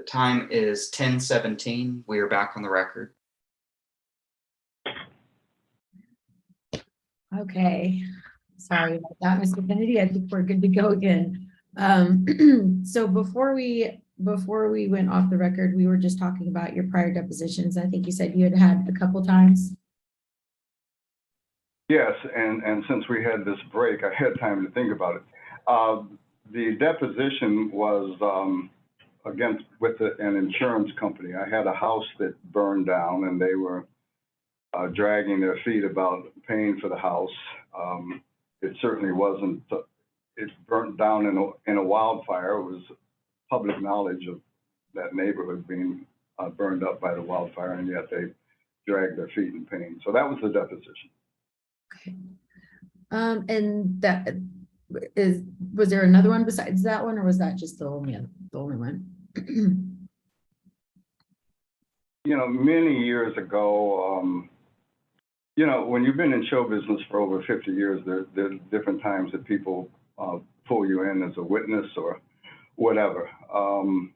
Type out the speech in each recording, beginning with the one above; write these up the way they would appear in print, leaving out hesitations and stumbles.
The time is 10:17. We are back on the record. Okay, sorry about that, Mr. Kennedy. I think we're good to go again. So before we went off the record, we were just talking about your prior depositions. I think you said you had a couple times. Yes, and since we had this break, I had time to think about it. The deposition was with an insurance company. I had a house that burned down, and they were dragging their feet about paying for the house. It certainly wasn't. It burnt down in a wildfire. It was public knowledge of that neighborhood being burned up by the wildfire, and yet they dragged their feet in pain. So that was the deposition. Okay. And that was there another one besides that one, or was that just the only one? You know, many years ago, you know, when you've been in show business for over 50 years, there are different times that people pull you in as a witness or whatever. I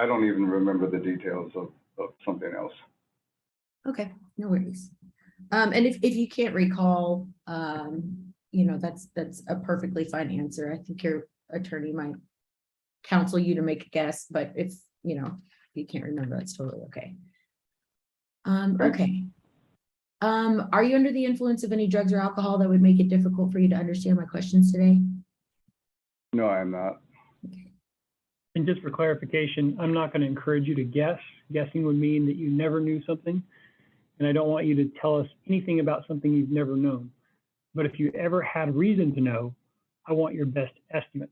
don't even remember the details of something else. Okay, no worries. And if you can't recall, you know, that's a perfectly fine answer. I think your attorney might counsel you to make a guess, but if you know, if you can't remember, that's totally okay. Okay. Are you under the influence of any drugs or alcohol that would make it difficult for you to understand my questions today? No, I'm not. Okay. And just for clarification, I'm not going to encourage you to guess. Guessing would mean that you never knew something. And I don't want you to tell us anything about something you've never known. But if you ever had reason to know, I want your best estimate.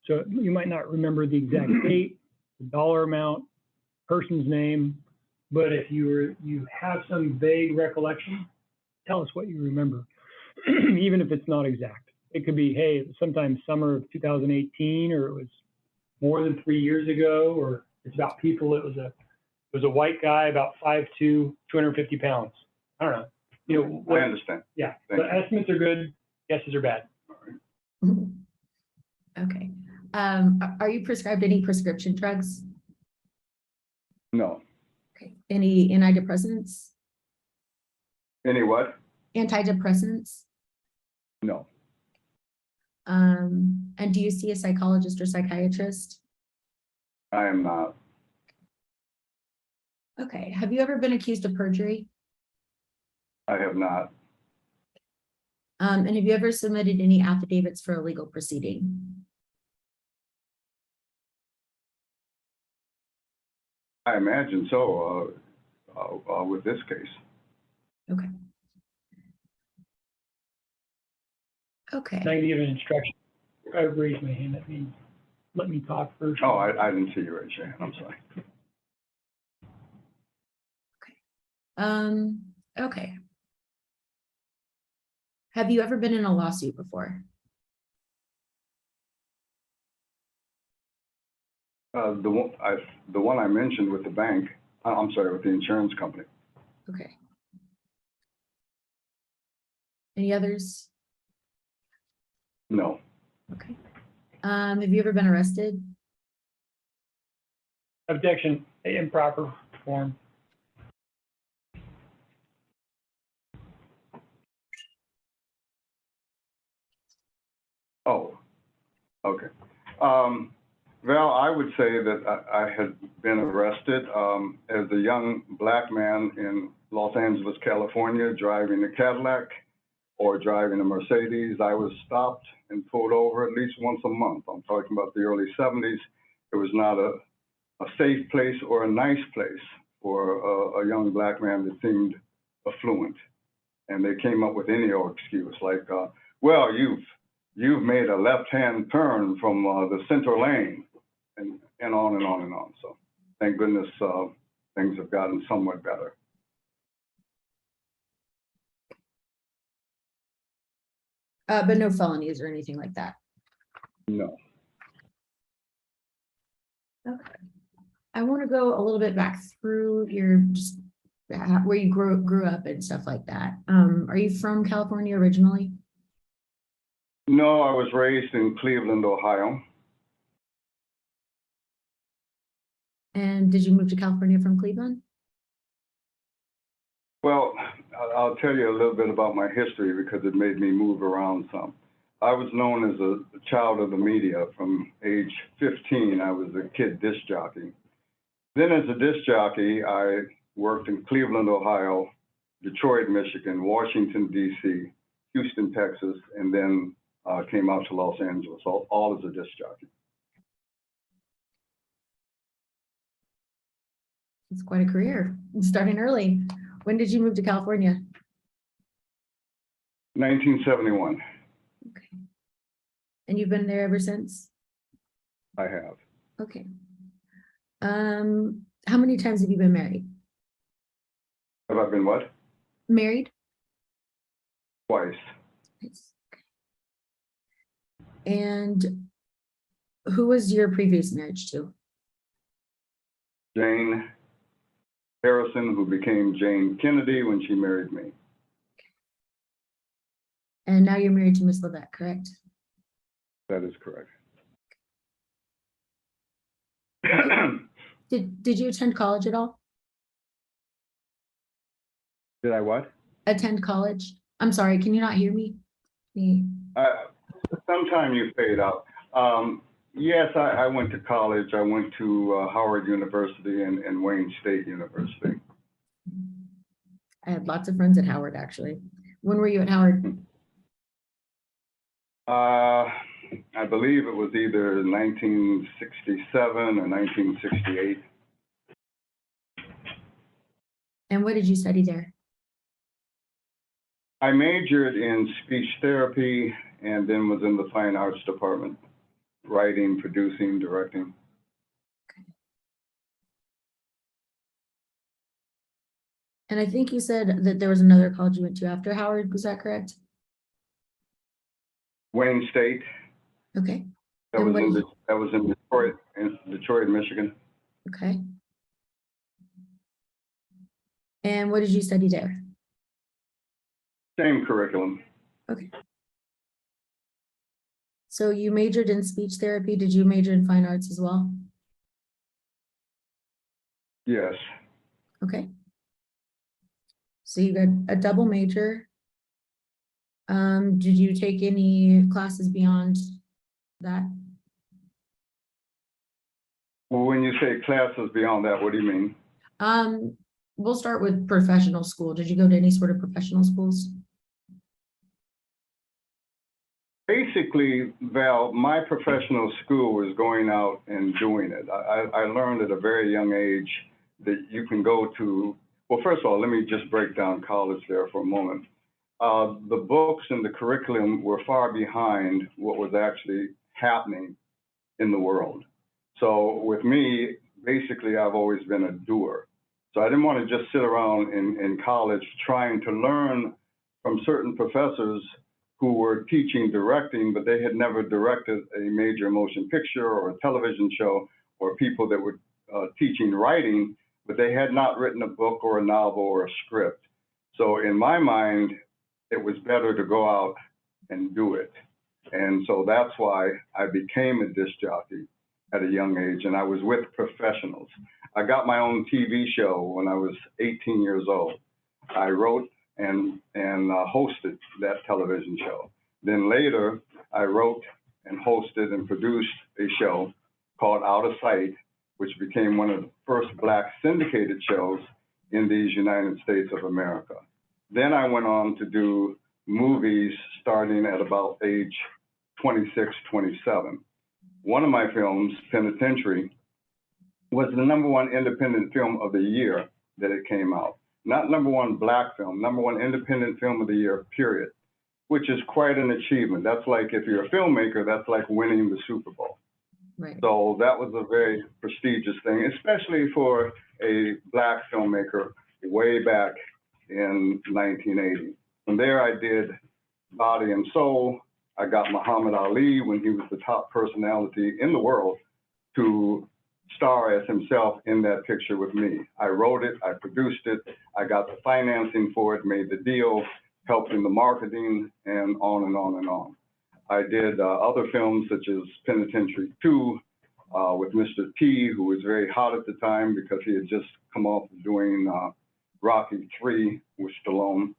So you might not remember the exact date, the dollar amount, person's name, but if you have some vague recollection, tell us what you remember, even if it's not exact. It could be, hey, it was sometime summer of 2018, or it was more than 3 years ago, or it's about people. It was a white guy, about 5'2", 250 pounds. I don't know. You know, I understand. Yeah, Thank but you. estimates are good. Guesses are bad. Okay. Are you prescribed any prescription drugs? No. Okay. Any antidepressants? Any what? Antidepressants? No. And do you see a psychologist or psychiatrist? I am not. Okay. Have you ever been accused of perjury? I have not. And have you ever submitted any affidavits for a legal proceeding? I imagine so with this case. Okay. Okay. Can I give an instruction? I raised my hand. That means let me talk first. Oh, I didn't see you raise your hand. I'm sorry. Okay. Have you ever been in a lawsuit before? The one I mentioned with the bank. I'm sorry, with the insurance company. Okay. Any others? No. Okay. Have you ever been arrested? Objection, improper form. Oh, okay. Well, I would say that I had been arrested as a young black man in Los Angeles, California, driving a Cadillac or driving a Mercedes. I was stopped and pulled over at least once a month. I'm talking about the early 70s. It was not a safe place or a nice place for a young black man that seemed affluent. And they came up with any old excuse like, well, you've made a left-hand turn from the center lane, and on and on and on. So thank goodness things have gotten somewhat better. But no felonies or anything like that. No. Okay. I want to go a little bit back through your just where you grew up and stuff like that. Are you from California originally? No, I was raised in Cleveland, Ohio. And did you move to California from Cleveland? Well, I'll tell you a little bit about my history because it made me move around some. I was known as a child of the media. From age 15, I was a kid disc jockey. Then as a disc jockey, I worked in Cleveland, Ohio, Detroit, Michigan, Washington, D.C., Houston, Texas, and then came out to Los Angeles, all as a disc jockey. It's quite a career, starting early. When did you move to California? 1971, Okay. And you've been there ever since? I have. Okay. How many times have you been married? Have I been what? Married? Twice. Yes. And who was your previous marriage to? Jane Harrison, who became Jane Kennedy when she married me. And now you're married to Miss Levesque, correct? That is correct. Did you attend college at all? Did I what? Attend college? I'm sorry, can you not hear me? Sometime you fade out. Yes, I went to college. I went to Howard University and Wayne State University. I had lots of friends at Howard, actually. When were you at Howard? I believe it was either 1967 or 1968. And what did you study there? I majored in speech therapy and then was in the fine arts department, writing, producing, directing. And I think you said that there was another college you went to after Howard, was that correct? Wayne State. Okay, That And was in Detroit, Michigan. okay. And what did you study there? Same curriculum. Okay. So you majored in speech therapy. Did you major in fine arts as well? Yes. Okay. So you got a double major. Did you take any classes beyond that? Well, when you say classes beyond that, what do you mean? We'll start with professional school. Did you go to any sort of professional schools? Basically, Val, my professional school was going out and doing it. I learned at a very young age that you can go to, well, first of all, let me just break down college there for a moment. The books and the curriculum were far behind what was actually happening in the world. So with me, basically, I've always been a doer. So I didn't want to just sit around in college trying to learn from certain professors who were teaching directing, but they had never directed a major motion picture or a television show, or people that were teaching writing, but they had not written a book or a novel or a script. So in my mind, it was better to go out and do it. And so that's why I became a disc jockey at a young age, and I was with professionals. I got my own TV show when I was 18 years old. I wrote and hosted that television show. Then later, I wrote and hosted and produced a show called Out of Sight, which became one of the first Black syndicated shows in these United States of America. Then I went on to do movies starting at about age 26, 27. One of my films, Penitentiary, was the #1 independent film of the year that it came out. Not #1 Black film, #1 independent film of the year, period, which is quite an achievement. That's like, if you're a filmmaker, that's like winning the Super Bowl. Right. So that was a very prestigious thing, especially for a Black filmmaker way back in 1980. From there, I did Body and Soul. I got Muhammad Ali, when he was the top personality in the world, to star as himself in that picture with me. I wrote it, I produced it, I got the financing for it, made the deal, helped in the marketing, and on and on and on. I did other films such as Penitentiary 2, with Mr. T, who was very hot at the time because he had just come off of doing Rocky III with Stallone.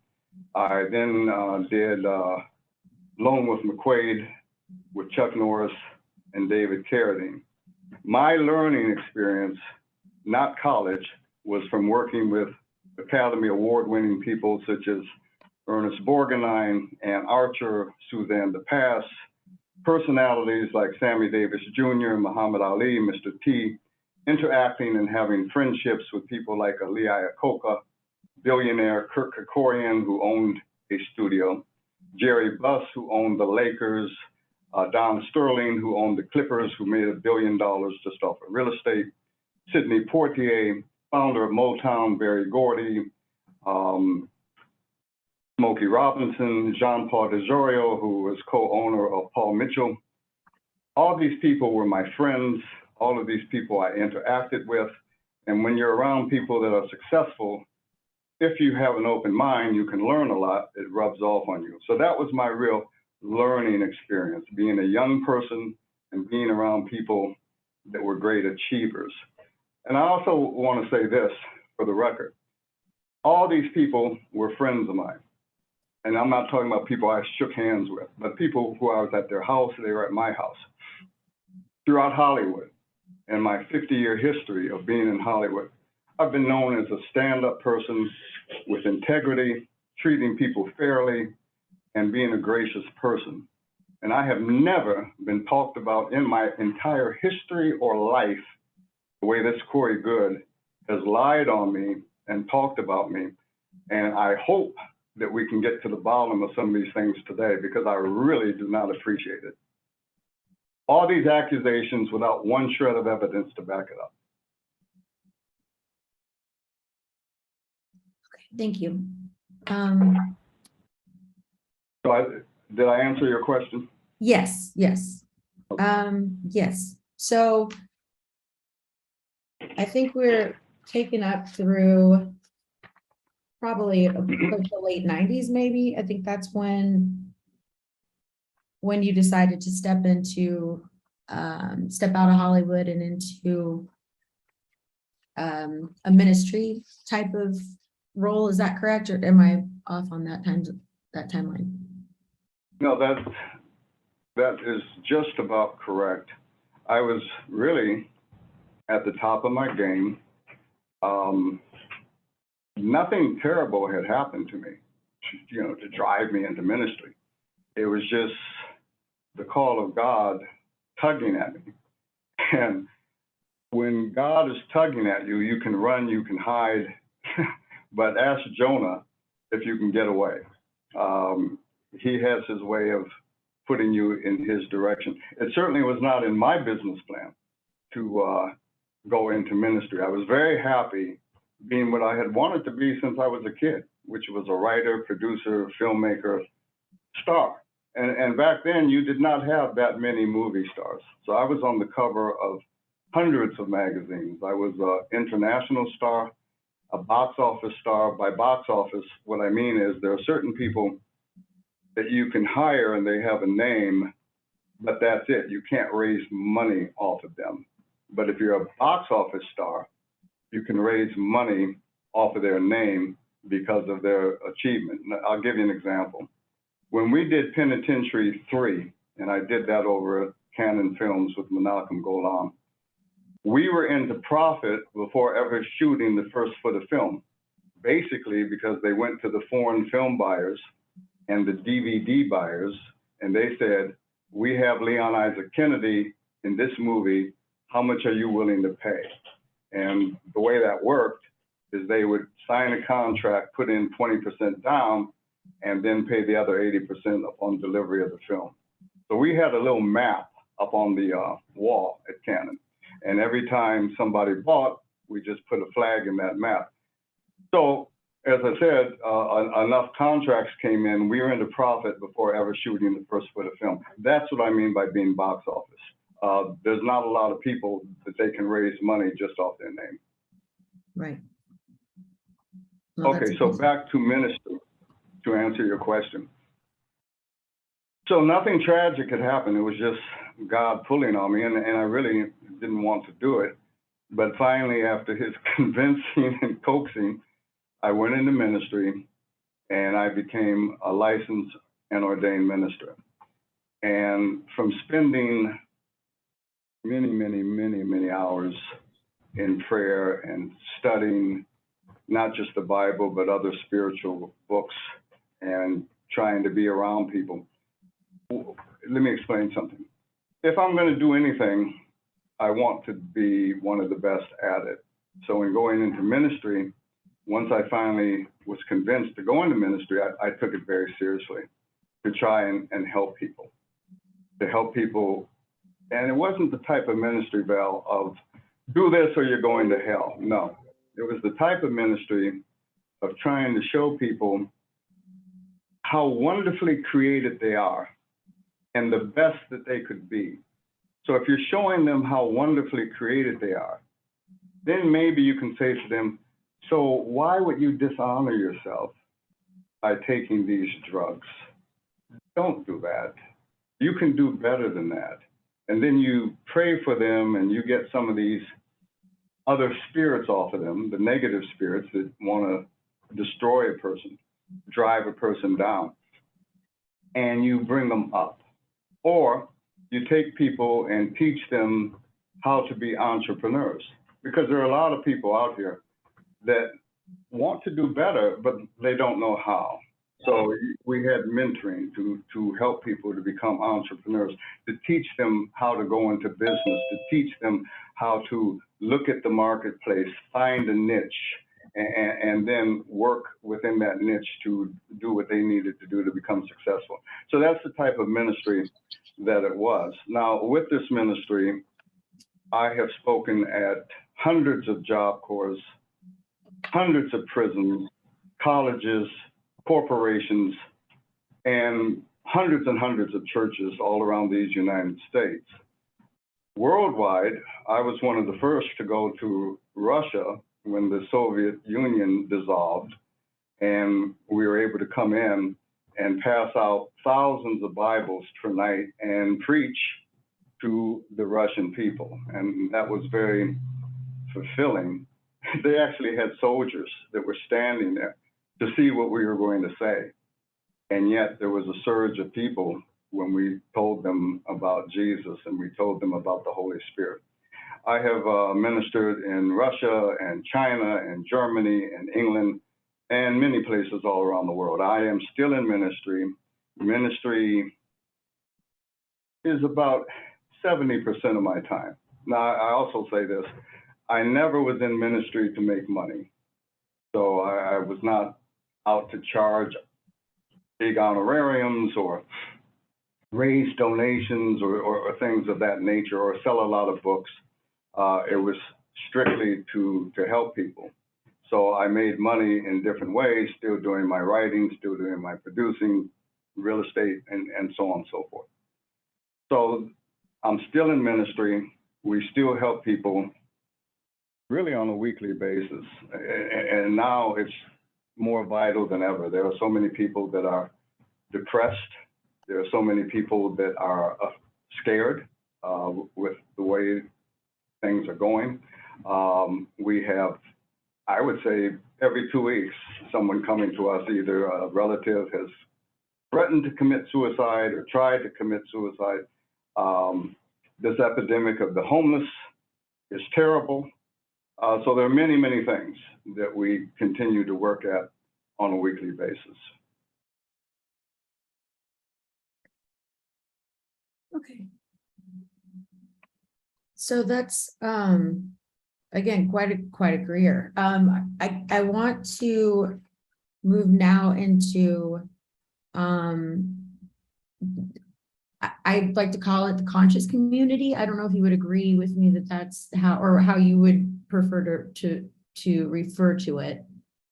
I then did Lone with McQuaid with Chuck Norris and David Carradine. My learning experience, not college, was from working with Academy Award-winning people such as Ernest Borgnine, Ann Archer, Suzanne DePass, personalities like Sammy Davis Jr., Muhammad Ali, Mr. T, interacting and having friendships with people like Ali Iacocca, billionaire Kirk Kerkorian, who owned a studio, Jerry Buss, who owned the Lakers, Don Sterling, who owned the Clippers, who made $1 billion just off of real estate, Sidney Poitier, founder of Motown, Berry Gordy, Smokey Robinson, Jean-Paul DeJorio, who was co-owner of Paul Mitchell. All these people were my friends. All of these people I interacted with. And when you're around people that are successful, if you have an open mind, you can learn a lot. It rubs off on you. So that was my real learning experience, being a young person and being around people that were great achievers. And I also want to say this for the record. All these people were friends of mine. And I'm not talking about people I shook hands with, but people who I was at their house, they were at my house. Throughout Hollywood and my 50-year history of being in Hollywood, I've been known as a stand-up person with integrity, treating people fairly, and being a gracious person. And I have never been talked about in my entire history or life the way this Corey Goode has lied on me and talked about me. And I hope that we can get to the bottom of some of these things today, because I really do not appreciate it. All these accusations without one shred of evidence to back it up. Thank you. So did I answer your question? Yes, yes. Yes. So I think we're taken up through probably like the late 90s, maybe. I think that's when you decided to step out of Hollywood and into a ministry type of role. Is that correct, or am I off on that timeline? No, that is just about correct. I was really at the top of my game. Nothing terrible had happened to me, to drive me into ministry. It was just the call of God tugging at me. And when God is tugging at you, you can run, you can hide, but ask Jonah if you can get away. He has his way of putting you in his direction. It certainly was not in my business plan to go into ministry. I was very happy being what I had wanted to be since I was a kid, which was a writer, producer, filmmaker, star. And back then, you did not have that many movie stars. So I was on the cover of hundreds of magazines. I was an international star, a box office star. By box office, what I mean is there are certain people that you can hire and they have a name, but that's it. You can't raise money off of them. But if you're a box office star, you can raise money off of their name because of their achievement. I'll give you an example. When we did Penitentiary 3, and I did that over at Canon Films with Menachem Golan, we were into profit before ever shooting the first foot of film, basically because they went to the foreign film buyers and the DVD buyers, and they said, we have Leon Isaac Kennedy in this movie, how much are you willing to pay? And the way that worked is they would sign a contract, put in 20% down, and then pay the other 80% upon delivery of the film. So we had a little map up on the wall at Canon. And every time somebody bought, we just put a flag in that map. So as I said, enough contracts came in, we were into profit before ever shooting the first foot of film. That's what I mean by being box office. There's not a lot of people that they can raise money just off their name. Right. Well, Okay, so back to ministry, to answer your question. So nothing tragic had happened. It was just God pulling on me, and I really didn't want to do it. But finally, after his convincing and coaxing, I went into ministry and I became a licensed and ordained minister. And from spending many hours in prayer and studying not just the Bible, but other spiritual books and trying to be around people. Let me explain something. If I'm going to do anything, I want to be one of the best at it. So in going into ministry, once I finally was convinced to go into ministry, I took it very seriously to try and help people, And it wasn't the type of ministry, Val, of do this or you're going to hell. No, it was the type of ministry of trying to show people how wonderfully created they are and the best that they could be. So if you're showing them how wonderfully created they are, then maybe you can say to them, so why would you dishonor yourself by taking these drugs? Don't do that. You can do better than that. And then you pray for them and you get some of these other spirits off of them, the negative spirits that want to destroy a person, drive a person down, and you bring them up. Or you take people and teach them how to be entrepreneurs, because there are a lot of people out here that want to do better, but they don't know how. So we had mentoring to help people to become entrepreneurs, to teach them how to go into business, to teach them how to look at the marketplace, find a niche, and then work within that niche to do what they needed to do to become successful. So that's the type of ministry that it was. Now, with this ministry, I have spoken at hundreds of job corps, hundreds of prisons, colleges, corporations, and hundreds of churches all around these United States. Worldwide, I was one of the first to go to Russia when the Soviet Union dissolved, and we were able to come in and pass out thousands of Bibles per night and preach to the Russian people. And that was very fulfilling. They actually had soldiers that were standing there to see what we were going to say. And yet there was a surge of people when we told them about Jesus and we told them about the Holy Spirit. I have ministered in Russia and China and Germany and England and many places all around the world. I am still in ministry. Ministry is about 70% of my time. Now, I also say this, I never was in ministry to make money. So I was not out to charge big honorariums or raise donations or things of that nature or sell a lot of books. It was strictly to help people. So I made money in different ways, still doing my writing, still doing my producing, real estate, and so on and so forth. So I'm still in ministry. We still help people really on a weekly basis. And now it's more vital than ever. There are so many people that are depressed. There are so many people that are scared with the way things are going. We have, I would say, every 2 weeks, someone coming to us, either a relative has threatened to commit suicide or tried to commit suicide. This epidemic of the homeless is terrible. So there are many things that we continue to work at on a weekly basis. Okay. So that's again quite a career. I want to move now into I'd like to call it the conscious community. I don't know if you would agree with me that that's how you would prefer to refer to it.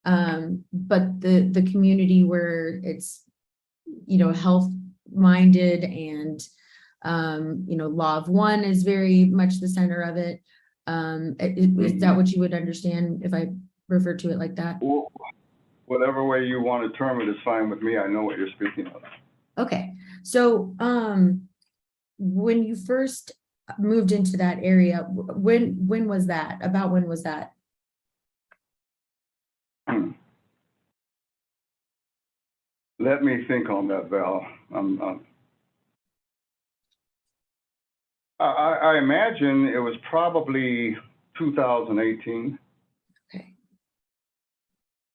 But the community where it's, health minded and, law of one is very much the center of it. Is that what you would understand if I refer to it like that? Well, whatever way you want to term it is fine with me. I know what you're speaking of. Okay. So, when you first moved into that area. When was that? About when was that? Let me think on that, Val. I imagine it was probably 2018. Okay.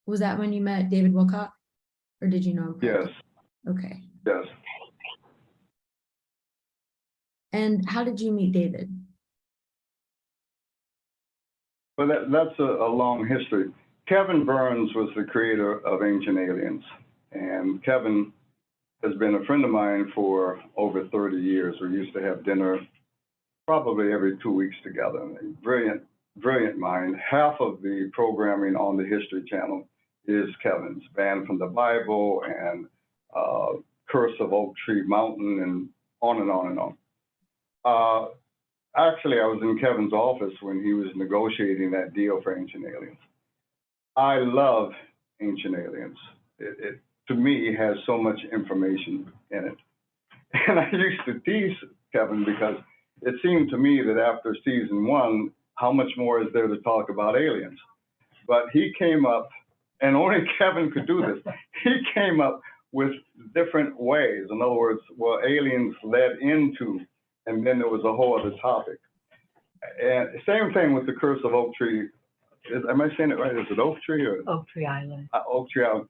Was that when you met David Wilcock? Or did you know him? prior to- Yes, Okay. yes. And how did you meet David? But that's a long history. Kevin Burns was the creator of Ancient Aliens, and Kevin has been a friend of mine for over 30 years. We used to have dinner probably every 2 weeks together. Brilliant, brilliant mind. Half of the programming on the History Channel is Kevin's, Banned from the Bible and Curse of Oak Tree Mountain, and on and on and on. Actually, I was in Kevin's office when he was negotiating that deal for Ancient Aliens. I love Ancient Aliens. It to me, has so much information in it. And I used to tease Kevin because it seemed to me that after season 1, how much more is there to talk about aliens? But he came up, and only Kevin could do this, he came up with different ways. In other words, well, aliens led into, and then there was a whole other topic. And same thing with the Curse of Oak Tree. Am I saying it right? Is it Oak Tree or? Oak Tree Island. Oak Tree Island.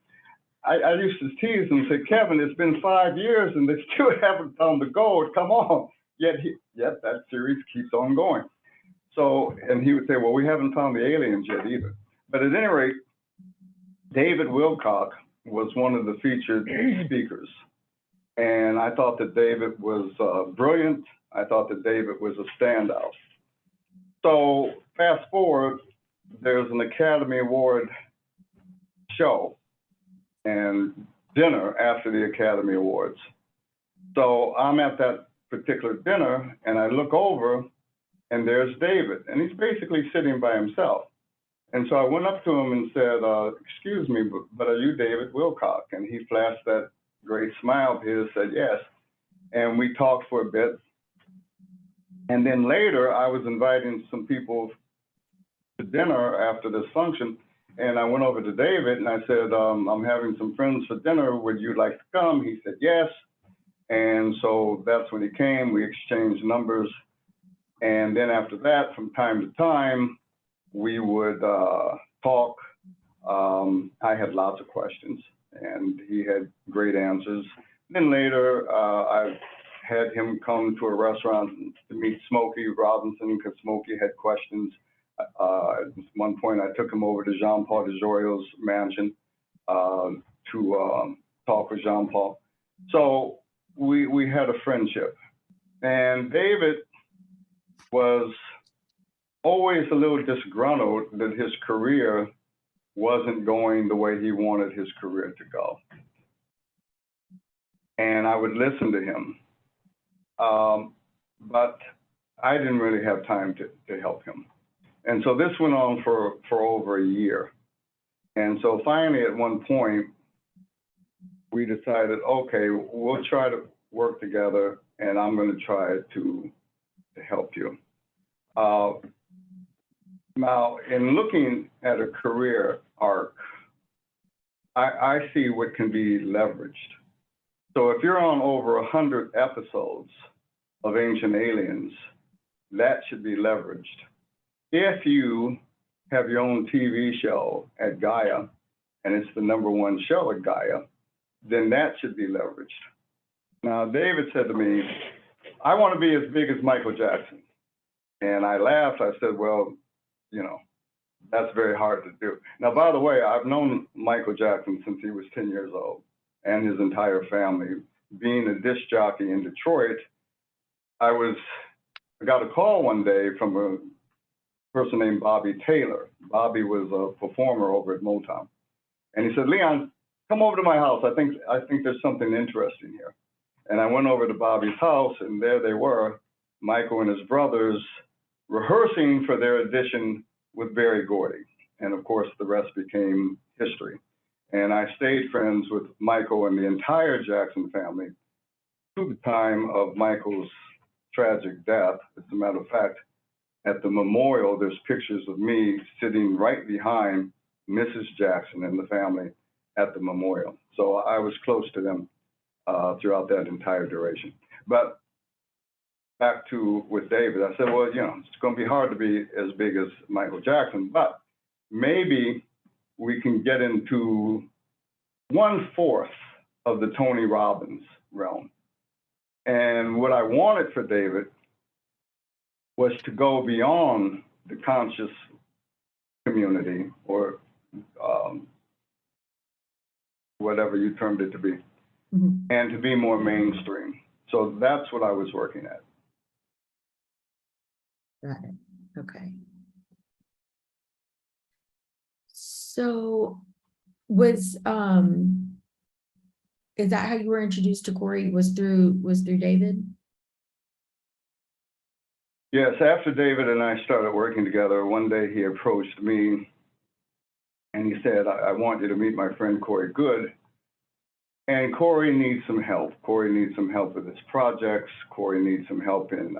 I used to tease him and say, Kevin, it's been 5 years and they still haven't found the gold. Come on. Yet that series keeps on going. So, and he would say, well, we haven't found the aliens yet either. But at any rate, David Wilcock was one of the featured speakers. And I thought that David was brilliant. I thought that David was a standout. So fast forward, there's an Academy Award show and dinner after the Academy Awards. So I'm at that particular dinner and I look over and there's David, and he's basically sitting by himself. And so I went up to him and said, excuse me, but are you David Wilcock? And he flashed that great smile of his, said yes. And we talked for a bit. And then later I was inviting some people to dinner after this function. And I went over to David and I said, I'm having some friends for dinner. Would you like to come? He said, yes. And so that's when he came. We exchanged numbers. And then after that, from time to time, we would talk. I had lots of questions and he had great answers. Then later, I had him come to a restaurant to meet Smokey Robinson because Smokey had questions. At one point, I took him over to Jean-Paul DeJoyo's mansion to talk with Jean-Paul. So we had a friendship. And David was always a little disgruntled that his career wasn't going the way he wanted his career to go. And I would listen to him. But I didn't really have time to help him. And so this went on for over a year. And so finally, at one point, we decided, okay, we'll try to work together and I'm going to try to help you. Now, in looking at a career arc, I see what can be leveraged. So if you're on over 100 episodes of Ancient Aliens, that should be leveraged. If you have your own TV show at Gaia, and it's the #1 show at Gaia, then that should be leveraged. Now, David said to me, I want to be as big as Michael Jackson. And I laughed. I said, well, you know, that's very hard to do. Now, by the way, I've known Michael Jackson since he was 10 years old and his entire family. Being a disc jockey in Detroit, I got a call one day from a person named Bobby Taylor. Bobby was a performer over at Motown. And he said, Leon, come over to my house. I think there's something interesting here. And I went over to Bobby's house and there they were, Michael and his brothers, rehearsing for their audition with Berry Gordy. And of course, the rest became history. And I stayed friends with Michael and the entire Jackson family to the time of Michael's tragic death. As a matter of fact, at the memorial, there's pictures of me sitting right behind Mrs. Jackson and the family at the memorial. So I was close to them throughout that entire duration. But back to with David, I said, well, you know, it's going to be hard to be as big as Michael Jackson, but maybe we can get into 1/4 of the Tony Robbins realm. And what I wanted for David was to go beyond the conscious community, or whatever you termed it to be, and to be more mainstream. So that's what I was working at. Got it. Okay. So was is that how you were introduced to Corey? Was through David? Yes, after David and I started working together, one day he approached me and he said, I want you to meet my friend Corey Goode. And Corey needs some help. Corey needs some help with his projects. Corey needs some help in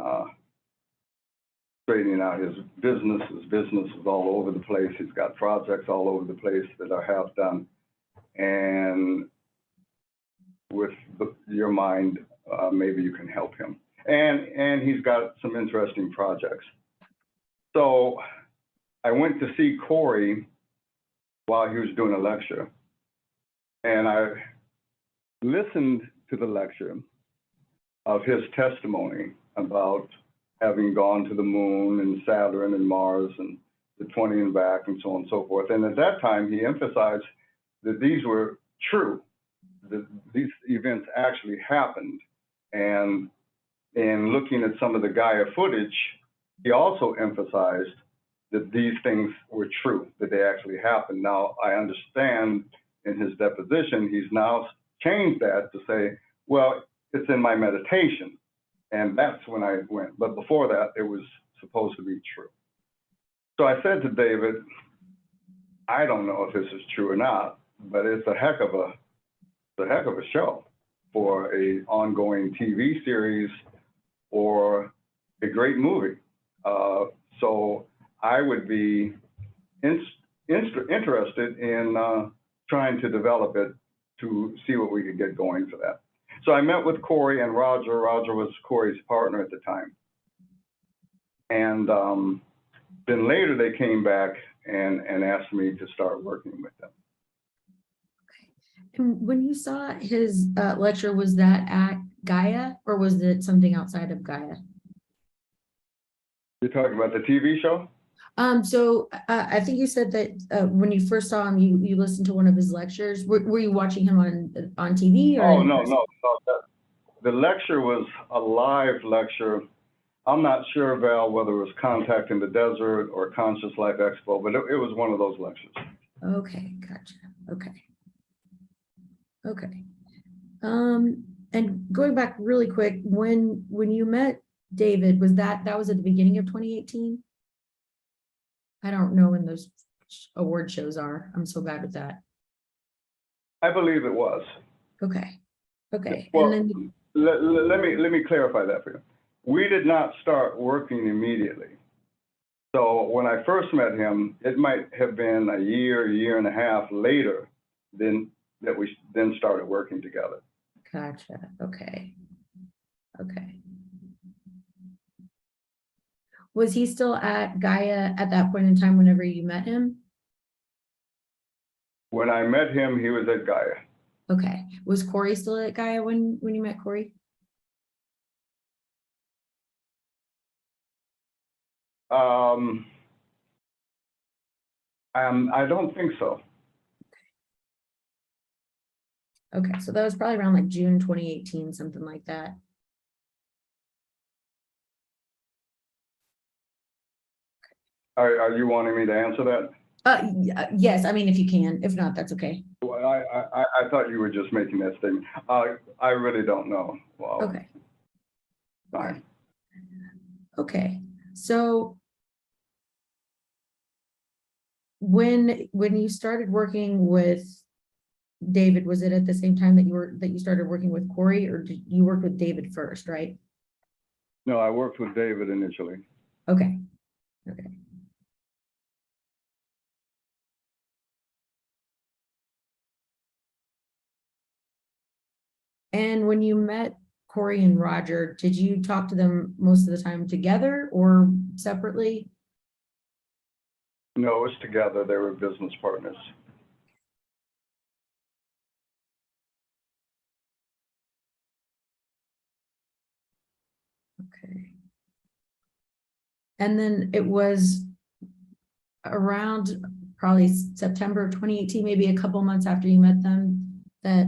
straightening out his business. His business is all over the place. He's got projects all over the place that are half done. And with your mind, maybe you can help him. And he's got some interesting projects. So I went to see Corey while he was doing a lecture. And I listened to the lecture of his testimony about having gone to the moon and Saturn and Mars and the 20 and back and so on and so forth. And at that time, he emphasized that these were true, that these events actually happened. And in looking at some of the Gaia footage, he also emphasized that these things were true, that they actually happened. Now, I understand in his deposition, he's now changed that to say, well, it's in my meditation. And that's when I went. But before that, it was supposed to be true. So I said to David, I don't know if this is true or not, but it's a heck of a show for a ongoing TV series or a great movie. So I would be interested in trying to develop it to see what we could get going for that. So I met with Corey and Roger. Roger was Corey's partner at the time. And then later they came back and asked me to start working with them. Okay. And when you saw his lecture, was that at Gaia or was it something outside of Gaia? You're talking about the TV show? So I think you said that when you first saw him, you listened to one of his lectures. Were you watching him on TV? Or Oh, no. The lecture was a live lecture. I'm not sure, Val, whether it was Contact in the Desert or Conscious Life Expo, but it was one of those lectures. Okay, gotcha. Okay. And going back really quick, when you met David, was that was at the beginning of 2018? I don't know when those award shows are. I'm so bad with that. I believe it was. Okay. Well, and then let me clarify that for you. We did not start working immediately. So when I first met him, it might have been a year and a half later that we then started working together. Gotcha. Okay. Was he still at Gaia at that point in time whenever you met him? When I met him, he was at Gaia. Okay. Was Corey still at Gaia when you met Corey? I don't think so. Okay, so that was probably around like June 2018, something like that. Are you wanting me to answer that? Yes, I mean, if you can. If not, that's okay. Well, I thought you were just making that statement. I really don't know. Well, Okay. Fine. Okay. So when you started working with David, was it at the same time that you started working with Corey, or did you work with David first, right? No, I worked with David initially. Okay, okay. And when you met Corey and Roger, did you talk to them most of the time together or separately? No, it was together. They were business partners. Okay. And then it was around probably September of 2018, maybe a couple months after you met them, that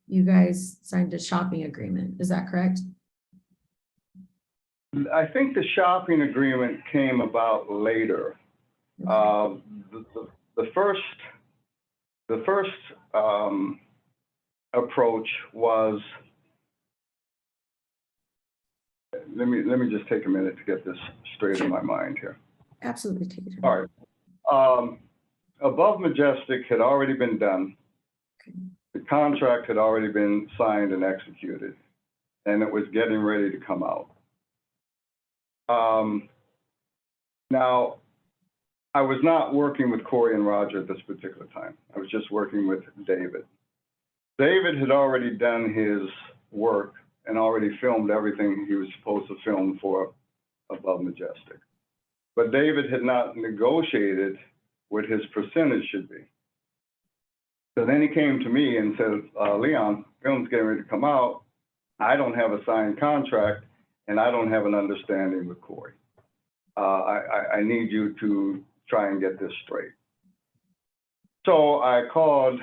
you guys signed a shopping agreement. Is that correct? I think the shopping agreement came about later. Okay. The first approach was, let me just take a minute to get this straight in my mind here. Absolutely. Take it. All right. Above Majestic had already been done. Okay. The contract had already been signed and executed, and it was getting ready to come out. Now, I was not working with Corey and Roger at this particular time. I was just working with David. David had already done his work and already filmed everything he was supposed to film for Above Majestic. But David had not negotiated what his percentage should be. So then he came to me and said, Leon, film's getting ready to come out. I don't have a signed contract and I don't have an understanding with Corey. I need you to try and get this straight. So I called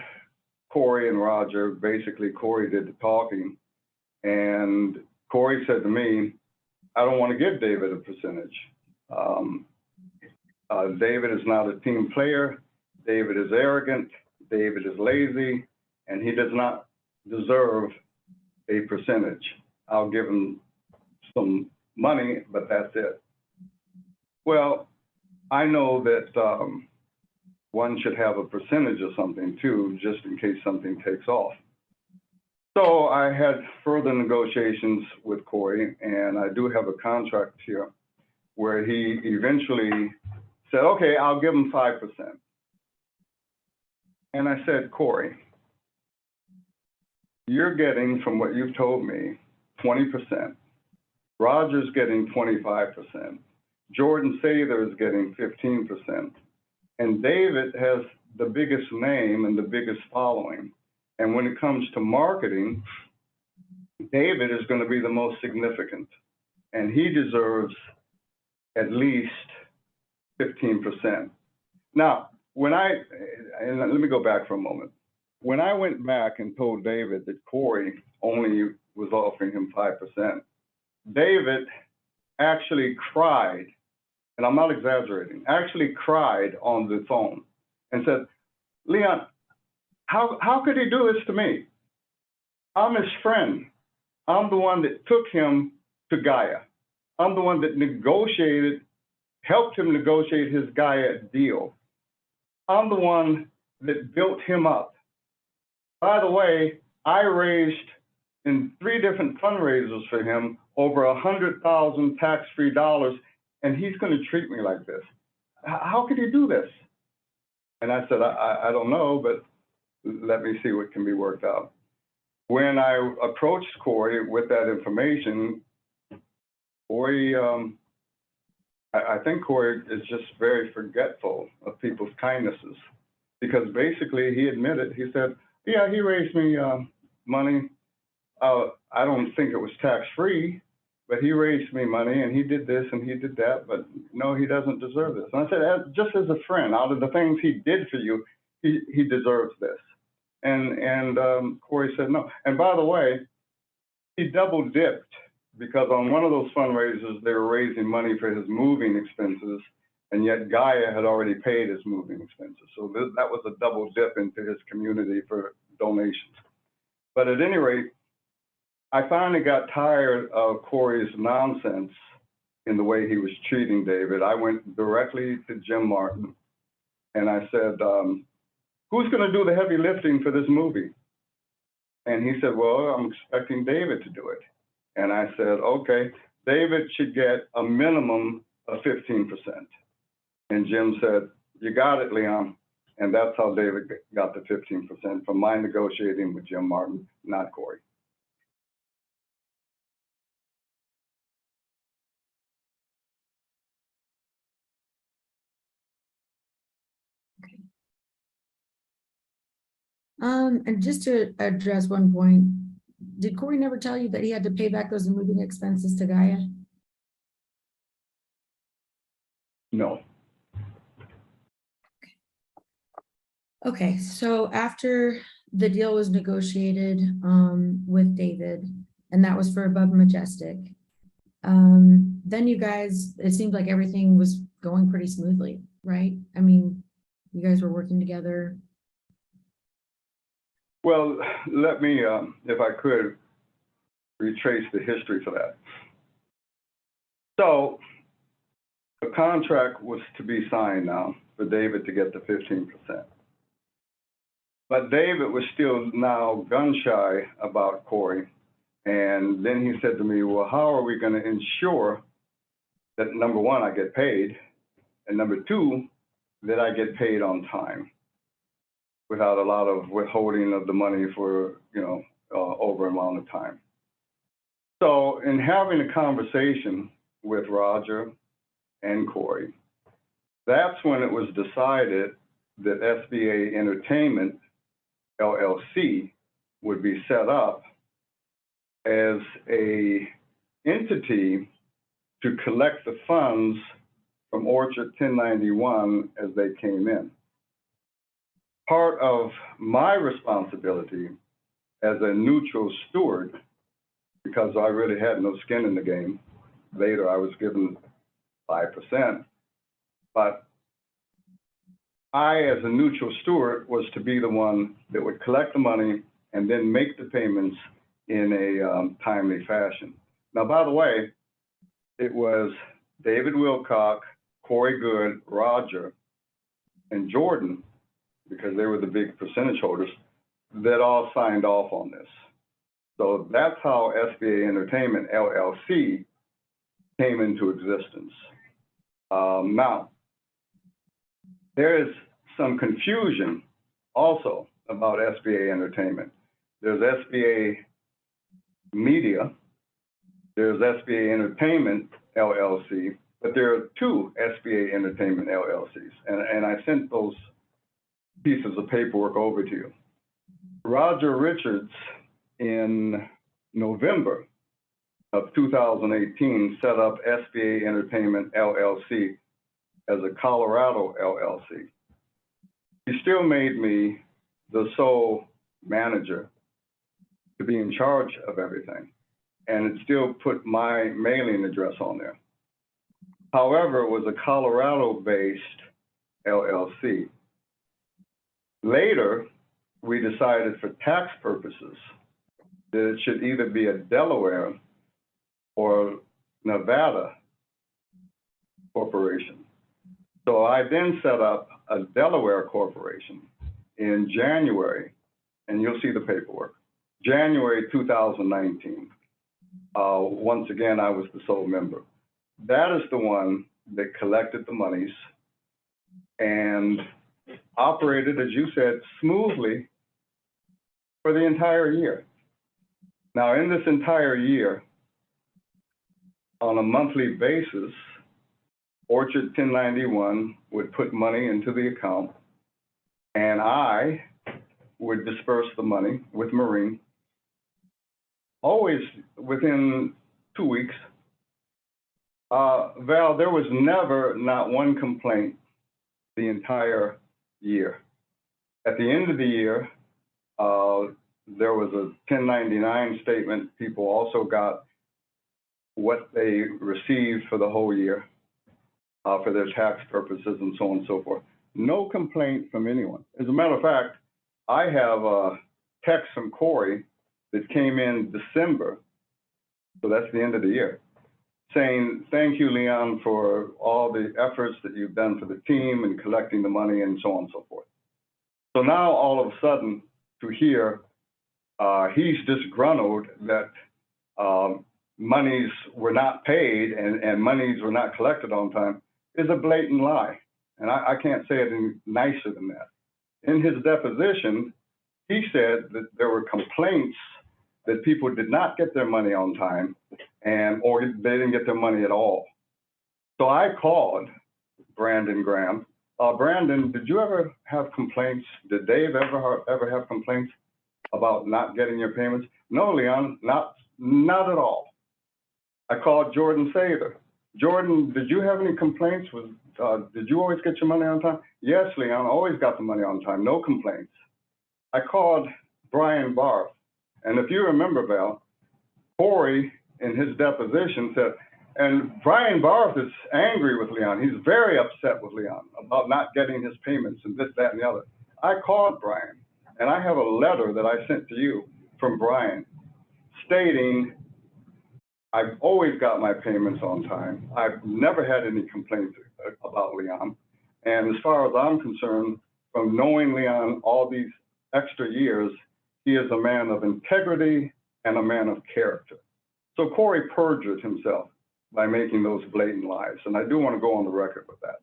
Corey and Roger. Basically, Corey did the talking. And Corey said to me, I don't want to give David a percentage. David is not a team player. David is arrogant. David is lazy, and he does not deserve a percentage. I'll give him some money, but that's it. Well, I know that one should have a percentage of something too, just in case something takes off. So I had further negotiations with Corey, and I do have a contract here where he eventually said, okay, I'll give him 5%. And I said, Corey, you're getting, from what you've told me, 20%. Roger's getting 25%. Jordan Sather is getting 15%. And David has the biggest name and the biggest following. And when it comes to marketing, David is going to be the most significant. And he deserves at least 15%. Now, and let me go back for a moment. When I went back and told David that Corey only was offering him 5%, David actually cried, and I'm not exaggerating, actually cried on the phone and said, Leon, how could he do this to me? I'm his friend. I'm the one that took him to Gaia. I'm the one that helped him negotiate his Gaia deal. I'm the one that built him up. By the way, I raised in 3 different fundraisers for him over 100,000 tax-free dollars, and he's going to treat me like this. How could he do this? And I said, I don't know, but let me see what can be worked out. When I approached Corey with that information, Corey, I think Corey is just very forgetful of people's kindnesses, because basically he admitted, he said, yeah, he raised me money. I don't think it was tax-free, but he raised me money and he did this and he did that, but no, he doesn't deserve this. And I said, just as a friend, out of the things he did for you, he deserves this. And Corey said no. And by the way, he double dipped, because on one of those fundraisers, they were raising money for his moving expenses, and yet Gaia had already paid his moving expenses. So that was a double dip into his community for donations. But at any rate, I finally got tired of Corey's nonsense in the way he was treating David. I went directly to Jim Martin and I said, who's going to do the heavy lifting for this movie? And he said, well, I'm expecting David to do it. And I said, okay, David should get a minimum of 15%. And Jim said, you got it, Leon. And that's how David got the 15% from my negotiating with Jim Martin, not Corey. And just to address one point, did Corey never tell you that he had to pay back those moving expenses to Gaia? No. Okay, so after the deal was negotiated with David, and that was for Above Majestic, then you guys, it seemed like everything was going pretty smoothly, right? I mean, you guys were working together. Well, let me, if I could, retrace the history for that. So the contract was to be signed now for David to get the 15%. But David was still now gun shy about Corey. And then he said to me, well, how are we going to ensure that, number one, I get paid, and number two, that I get paid on time without a lot of withholding of the money for, over an amount of time. So in having a conversation with Roger and Corey, that's when it was decided that SBA Entertainment LLC would be set up as a entity to collect the funds from Orchard 1091 as they came in. Part of my responsibility as a neutral steward, because I really had no skin in the game, later I was given 5%, but I, as a neutral steward, was to be the one that would collect the money and then make the payments in a timely fashion. Now, by the way, it was David Wilcock, Corey Goode, Roger, and Jordan, because they were the big percentage holders, that all signed off on this. So that's how SBA Entertainment LLC came into existence. Now, there is some confusion also about SBA Entertainment. There's SBA Media, there's SBA Entertainment LLC, but there are two SBA Entertainment LLCs, and I sent those pieces of paperwork over to you. Roger Richards, in November of 2018, set up SBA Entertainment LLC as a Colorado LLC. He still made me the sole manager to be in charge of everything, and it still put my mailing address on there. However, it was a Colorado-based LLC. Later, we decided for tax purposes that it should either be a Delaware or Nevada corporation. So I then set up a Delaware corporation in January, and you'll see the paperwork, January 2019. Once again, I was the sole member. That is the one that collected the monies and operated, as you said, smoothly for the entire year. Now, in this entire year, on a monthly basis, Orchard 1091 would put money into the account, and I would disperse the money with Marine, always within 2 weeks. Val, there was never not one complaint the entire year. At the end of the year, there was a 1099 statement. People also got what they received for the whole year for their tax purposes and so on and so forth. No complaint from anyone. As a matter of fact, I have a text from Corey that came in December, so that's the end of the year, saying, thank you, Leon, for all the efforts that you've done for the team and collecting the money and so on and so forth. So now all of a sudden to hear he's disgruntled that monies were not paid and monies were not collected on time is a blatant lie. And I can't say it any nicer than that. In his deposition, he said that there were complaints that people did not get their money on time or they didn't get their money at all. So I called Brandon Graham. Brandon, did you ever have complaints? Did Dave ever have complaints about not getting your payments? No, Leon, not at all. I called Jordan Sather. Jordan, did you have any complaints? Did you always get your money on time? Yes, Leon, always got the money on time, no complaints. I called Brian Barth, and if you remember, Val, Corey in his deposition said, and Brian Barth is angry with Leon. He's very upset with Leon about not getting his payments and this, that, and the other. I called Brian, and I have a letter that I sent to you from Brian stating, I've always got my payments on time. I've never had any complaints about Leon. And as far as I'm concerned, from knowing Leon all these extra years, he is a man of integrity and a man of character. So Corey perjured himself by making those blatant lies. And I do want to go on the record with that.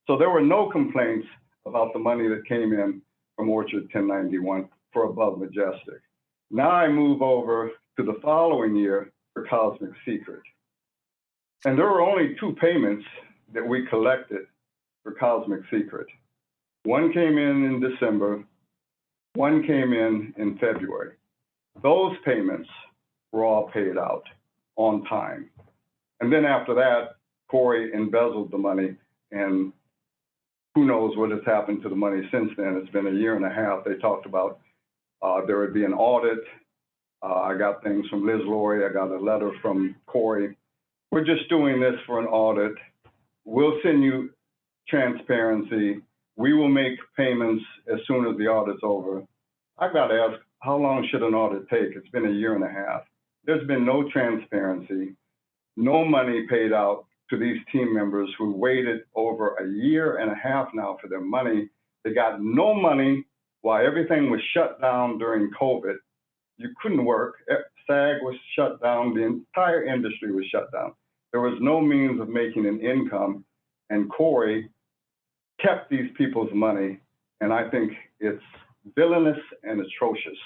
So there were no complaints about the money that came in from Orchard 1091 for Above Majestic. Now I move over to the following year for Cosmic Secret. And there were only two payments that we collected for Cosmic Secret. One came in December, one came in February. Those payments were all paid out on time. And then after that, Corey embezzled the money, and who knows what has happened to the money since then. It's been a year and a half. They talked about there would be an audit. I got things from Liz Laurie. I got a letter from Corey. We're just doing this for an audit. We'll send you transparency. We will make payments as soon as the audit's over. I've got to ask, how long should an audit take? It's been a year and a half. There's been no transparency, no money paid out to these team members who waited over a year and a half now for their money. They got no money while everything was shut down during COVID. You couldn't work. SAG was shut down. The entire industry was shut down. There was no means of making an income, and Corey kept these people's money, and I think it's villainous and atrocious.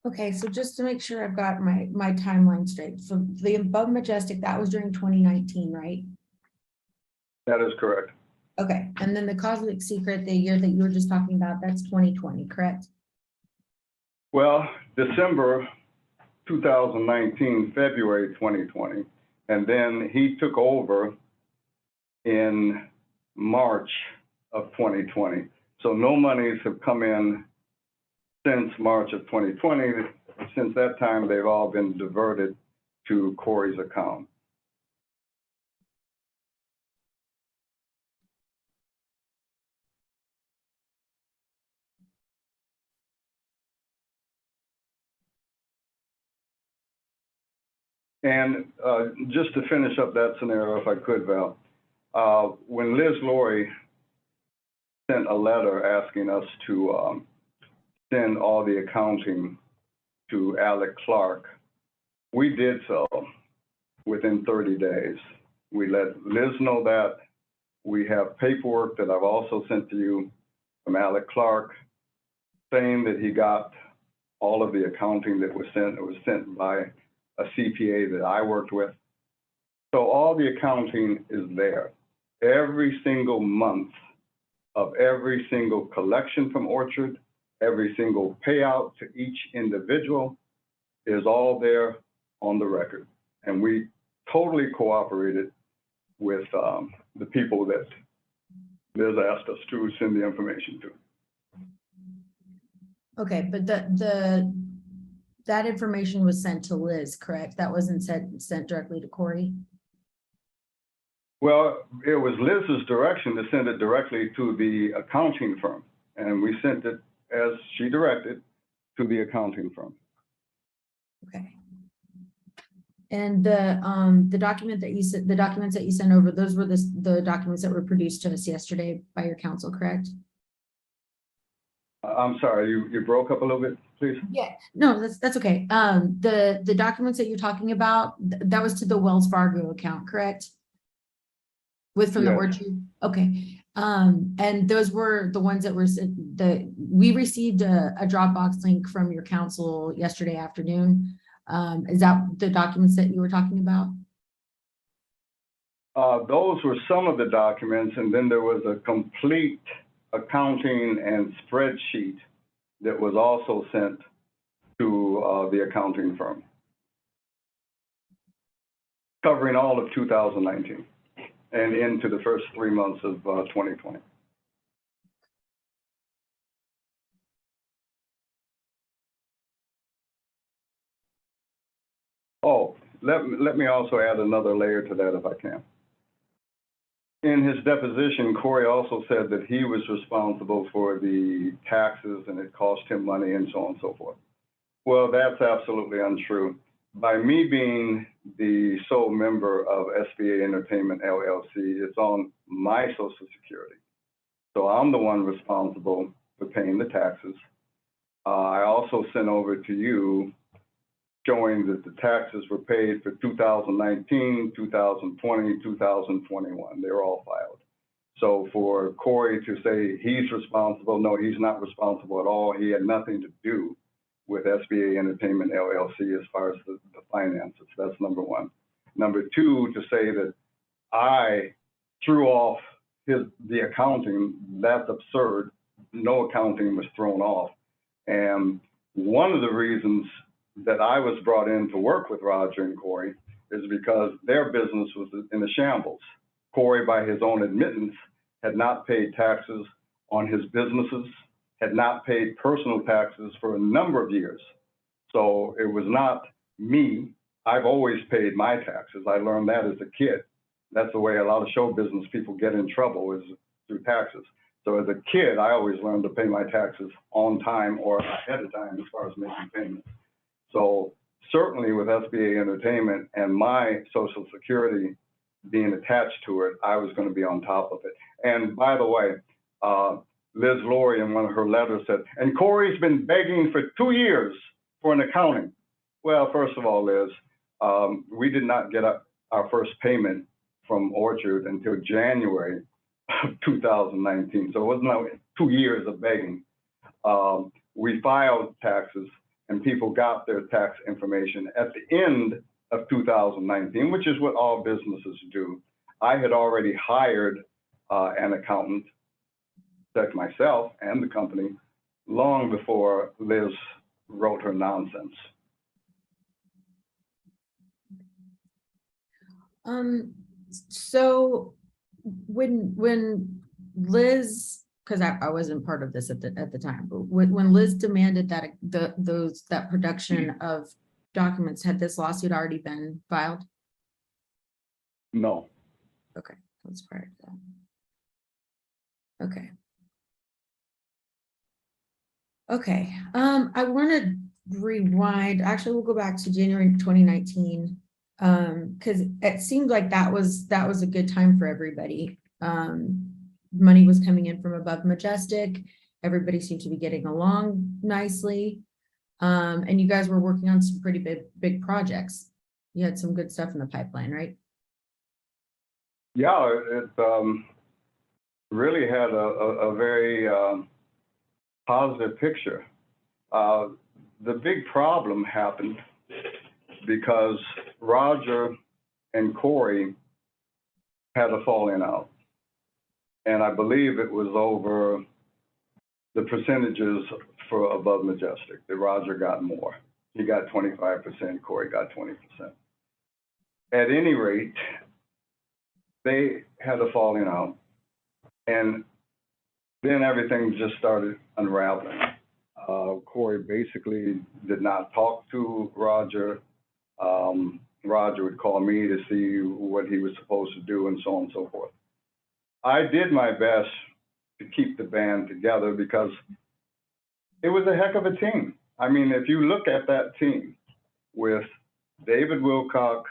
Okay, so just to make sure I've got my timeline straight. So the Above Majestic, that was during 2019, right? That is correct. Okay, and then the Cosmic Secret, the year that you were just talking about, that's 2020, correct? Well, December 2019, February 2020, and then he took over in March of 2020. So no monies have come in since March of 2020. Since that time, they've all been diverted to Corey's account. And just to finish up that scenario, if I could, Val, when Liz Laurie sent a letter asking us to send all the accounting to Alec Clark, we did so within 30 days. We let Liz know that. We have paperwork that I've also sent to you from Alec Clark saying that he got all of the accounting that was sent. It was sent by a CPA that I worked with. So all the accounting is there. Every single month of every single collection from Orchard, every single payout to each individual is all there on the record. And we totally cooperated with the people that Liz asked us to send the information to. Okay, but that information was sent to Liz, correct? That wasn't sent directly to Corey? Well, it was Liz's direction to send it directly to the accounting firm. And we sent it as she directed to the accounting firm. Okay. And the document that you said, the documents that you sent over, those were the documents that were produced to us yesterday by your counsel, correct? I'm sorry, you broke up a little bit, please? Yeah, no, that's okay. The documents that you're talking about, that was to the Wells Fargo account, correct? From the Yes. orchard? Okay. And those were the ones that were we received a Dropbox link from your council yesterday afternoon. Is that the documents that you were talking about? Those were some of the documents, and then there was a complete accounting and spreadsheet that was also sent to the accounting firm, covering all of 2019 and into the first 3 months of 2020. Oh, let me also add another layer to that if I can. In his deposition, Corey also said that he was responsible for the taxes and it cost him money and so on and so forth. Well, that's absolutely untrue. By me being the sole member of SBA Entertainment LLC, it's on my Social Security. So I'm the one responsible for paying the taxes. I also sent over to you showing that the taxes were paid for 2019, 2020, 2021. They're all filed. So for Corey to say he's responsible, no, he's not responsible at all. He had nothing to do with SBA Entertainment LLC as far as the finances. That's number one. Number two, to say that I threw off the accounting, that's absurd. No accounting was thrown off. And one of the reasons that I was brought in to work with Roger and Corey is because their business was in a shambles. Corey, by his own admittance, had not paid taxes on his businesses, had not paid personal taxes for a number of years. So it was not me. I've always paid my taxes. I learned that as a kid. That's the way a lot of show business people get in trouble, is through taxes. So as a kid, I always learned to pay my taxes on time or ahead of time as far as making payments. So certainly with SBA Entertainment and my Social Security being attached to it, I was going to be on top of it. And by the way, Liz Laurie in one of her letters said, and Corey's been begging for 2 years for an accounting. Well, first of all, Liz, we did not get our first payment from Orchard until January of 2019. So it wasn't 2 years of begging. We filed taxes and people got their tax information at the end of 2019, which is what all businesses do. I had already hired an accountant, protect myself and the company, long before Liz wrote her nonsense. So when Liz, because I wasn't part of this at the time, but when Liz demanded that production of documents, had this lawsuit already been filed? No. Okay, that's prior to that. Okay. Okay, I want to rewind. Actually, we'll go back to January 2019, because it seemed like that was a good time for everybody. Money was coming in from above Majestic. Everybody seemed to be getting along nicely. And you guys were working on some pretty big projects. You had some good stuff in the pipeline, right? Yeah, it really had a very positive picture. The big problem happened because Roger and Corey had a falling out. And I believe it was over the percentages for above Majestic, that Roger got more. He got 25%, Corey got 20%. At any rate, they had a falling out. And then everything just started unraveling. Corey basically did not talk to Roger. Roger would call me to see what he was supposed to do and so on and so forth. I did my best to keep the band together because it was a heck of a team. I mean, if you look at that team with David Wilcock,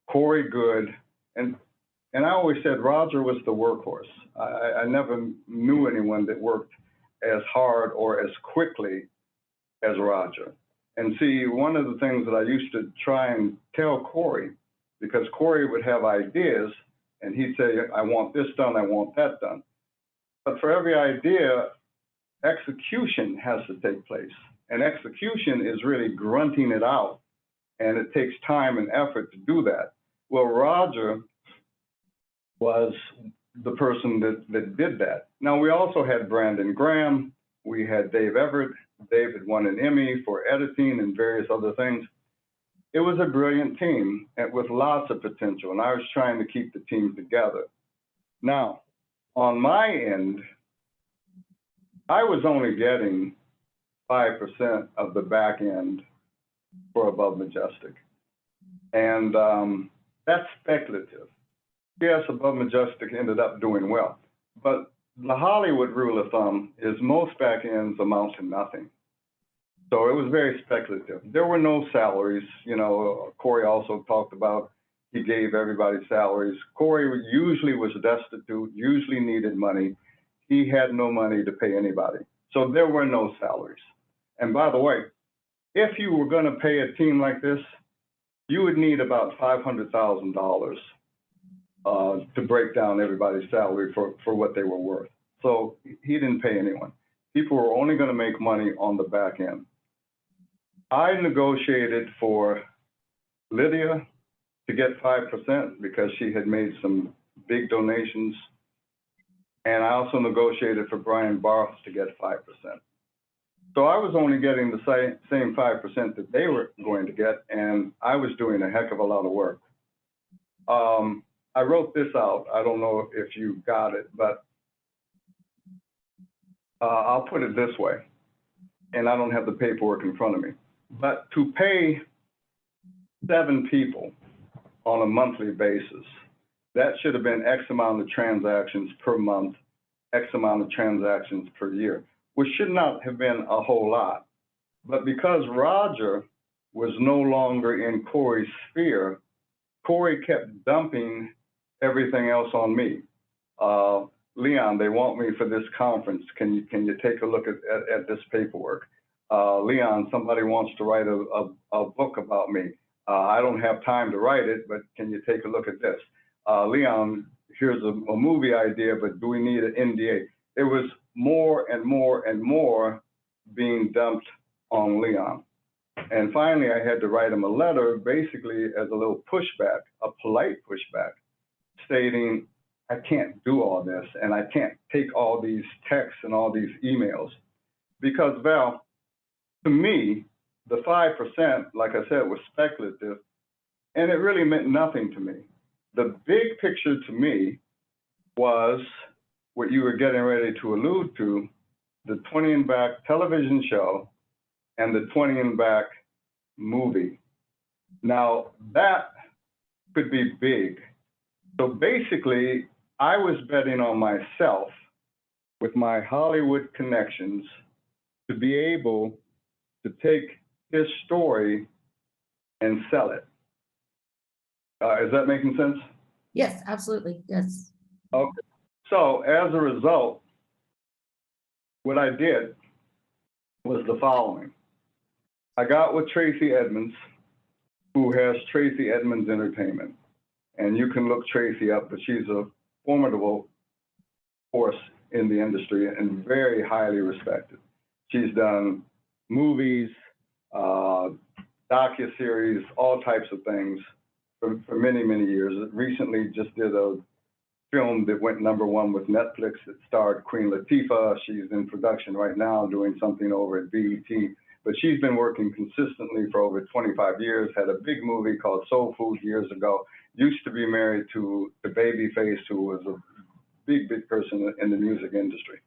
Corey Goode, and I always said Roger was the workhorse. I never knew anyone that worked as hard or as quickly as Roger. And see, one of the things that I used to try and tell Corey, because Corey would have ideas and he'd say, I want this done, I want that done. But for every idea, execution has to take place. And execution is really grunting it out. And it takes time and effort to do that. Well, Roger was the person that did that. Now, we also had Brandon Graham. We had Dave Everett. David won an Emmy for editing and various other things. It was a brilliant team and with lots of potential. And I was trying to keep the team together. Now, on my end, I was only getting 5% of the back end for Above Majestic. And that's speculative. Yes, Above Majestic ended up doing well, but the Hollywood rule of thumb is most back ends amount to nothing. So it was very speculative. There were no salaries. You know, Corey also talked about he gave everybody salaries. Corey usually was destitute, usually needed money. He had no money to pay anybody. So there were no salaries. And by the way, if you were going to pay a team like this, you would need about $500,000 to break down everybody's salary for what they were worth. So he didn't pay anyone. People were only going to make money on the back end. I negotiated for Lydia to get 5% because she had made some big donations. And I also negotiated for Brian Barth to get 5%. So I was only getting the same 5% that they were going to get, and I was doing a heck of a lot of work. I wrote this out. I don't know if you got it, but I'll put it this way, and I don't have the paperwork in front of me. But to pay 7 people on a monthly basis, that should have been X amount of transactions per month, X amount of transactions per year, which should not have been a whole lot. But because Roger was no longer in Corey's sphere, Corey kept dumping everything else on me. Leon, they want me for this conference. Can you take a look at this paperwork? Leon, somebody wants to write a book about me. I don't have time to write it, but can you take a look at this? Leon, here's a movie idea, but do we need an NDA? It was more and more and more being dumped on Leon. And finally, I had to write him a letter, basically as a little pushback, a polite pushback, stating, I can't do all this, and I can't take all these texts and all these emails. Because, Val, to me, the 5%, like I said, was speculative, and it really meant nothing to me. The big picture to me was what you were getting ready to allude to, the 20 and Back television show and the 20 and Back movie. Now, that could be big. So basically, I was betting on myself with my Hollywood connections to be able to take his story and sell it. Is that making sense? Yes, absolutely. Yes. Okay. So as a result, what I did was the following. I got with Tracy Edmonds, who has Tracy Edmonds Entertainment. And you can look Tracy up, but she's a formidable force in the industry and very highly respected. She's done movies, docuseries, all types of things for many, many years. Recently just did a film that went #1 with Netflix that starred Queen Latifah. She's in production right now doing something over at BET, but she's been working consistently for over 25 years, had a big movie called Soul Food years ago, used to be married to the Babyface, who was a big, big person in the music industry.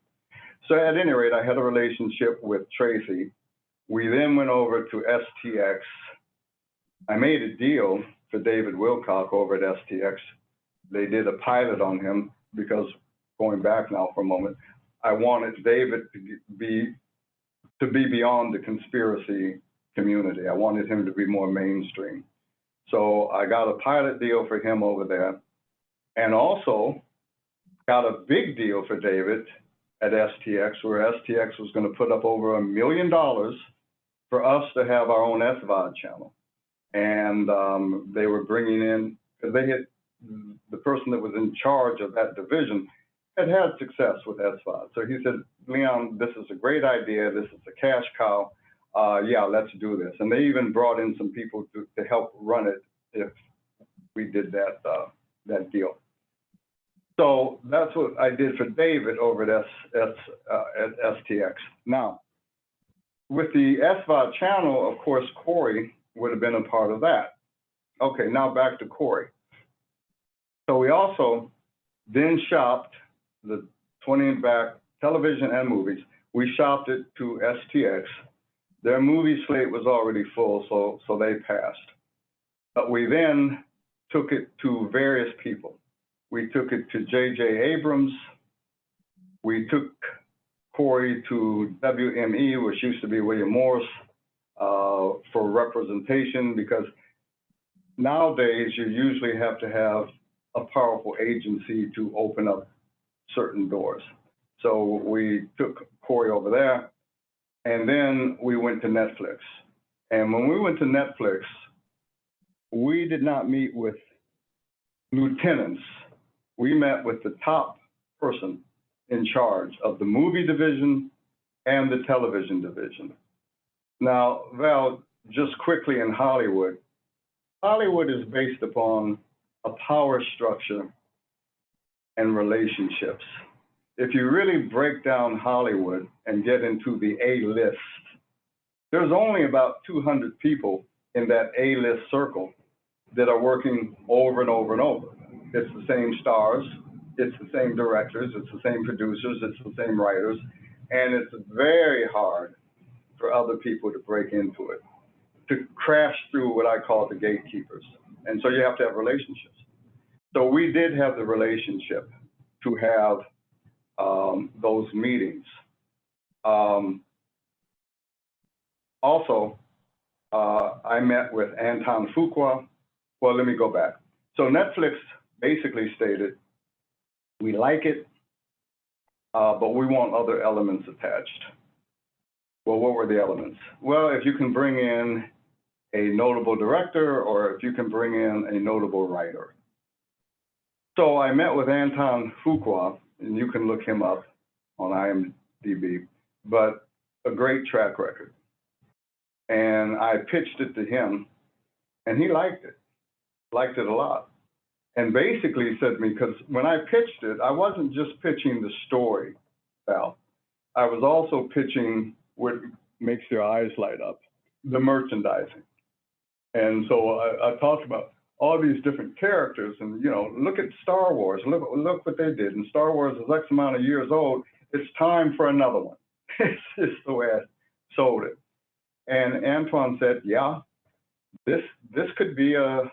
So at any rate, I had a relationship with Tracy. We then went over to STX. I made a deal for David Wilcock over at STX. They did a pilot on him because, going back now for a moment, I wanted David to be beyond the conspiracy community. I wanted him to be more mainstream. So I got a pilot deal for him over there, and also got a big deal for David at STX, where STX was going to put up over $1 million for us to have our own SVOD channel. And they were bringing in, because they had, the person that was in charge of that division had success with SVOD. So he said, Leon, this is a great idea. This is a cash cow. Yeah, let's do this. And they even brought in some people to help run it if we did that deal. So that's what I did for David over at STX. Now, with the SVOD channel, of course, Corey would have been a part of that. Okay, now back to Corey. So we also then shopped the 20 and back television and movies. We shopped it to STX. Their movie slate was already full, so they passed. But we then took it to various people. We took it to J.J. Abrams. We took Corey to WME, which used to be William Morris, for representation, because nowadays you usually have to have a powerful agency to open up certain doors. So we took Corey over there, and then we went to Netflix. And when we went to Netflix, we did not meet with lieutenants. We met with the top person in charge of the movie division and the television division. Now, Val, just quickly in Hollywood, Hollywood is based upon a power structure and relationships. If you really break down Hollywood and get into the A-list, there's only about 200 people in that A-list circle that are working over and over and over. It's the same stars, it's the same directors, it's the same producers, it's the same writers, and it's very hard for other people to break into it, to crash through what I call the gatekeepers. And so you have to have relationships. So we did have the relationship to have those meetings. Also, I met with Anton Fuqua. Well, let me go back. So Netflix basically stated, we like it, but we want other elements attached. Well, what were the elements? Well, if you can bring in a notable director, or if you can bring in a notable writer. So I met with Anton Fuqua, and you can look him up on IMDb, but a great track record. And I pitched it to him, and he liked it a lot. And basically said to me, because when I pitched it, I wasn't just pitching the story, Val. I was also pitching what makes your eyes light up, the merchandising. And so I talked about all these different characters, and look at Star Wars. Look what they did. And Star Wars is X amount of years old. It's time for another one. It's just the way I sold it. And Antoine said, yeah, this could be a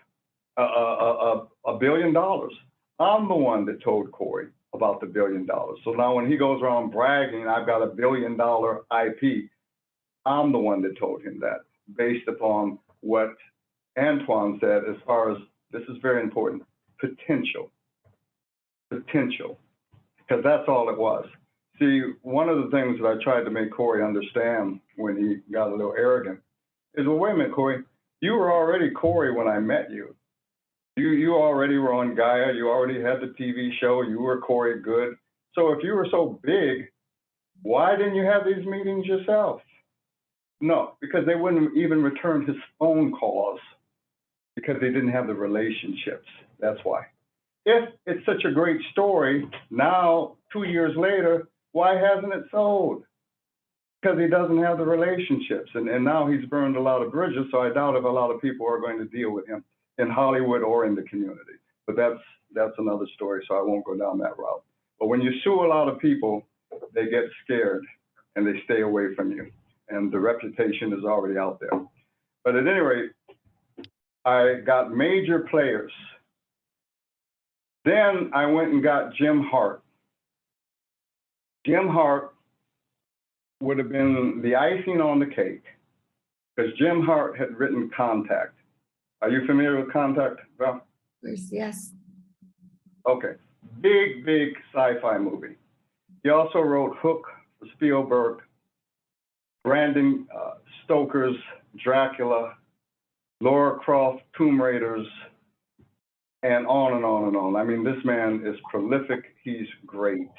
$1 billion. I'm the one that told Corey about the $1 billion. So now when he goes around bragging, I've got a $1 billion IP, I'm the one that told him that, based upon what Antoine said, as far as, this is very important, potential, because that's all it was. See, one of the things that I tried to make Corey understand when he got a little arrogant is, well, wait a minute, Corey, you were already Corey when I met you. You already were on Gaia, you already had the TV show, you were Corey Goode. So if you were so big, why didn't you have these meetings yourself? No, because they wouldn't even return his phone calls, because they didn't have the relationships. That's why. If it's such a great story, now 2 years later, why hasn't it sold? Because he doesn't have the relationships. And now he's burned a lot of bridges, so I doubt if a lot of people are going to deal with him in Hollywood or in the community. But that's another story, so I won't go down that route. But when you sue a lot of people, they get scared and they stay away from you. And the reputation is already out there. But at any rate, I got major players. Then I went and got Jim Hart. Jim Hart would have been the icing on the cake, because Jim Hart had written Contact. Are you familiar with Contact, Val? Yes. Okay, big sci-fi movie. He also wrote Hook for Spielberg, Brandon Stoker's Dracula, Laura Croft Tomb Raiders, and on and on and on. I mean, this man is prolific. He's great.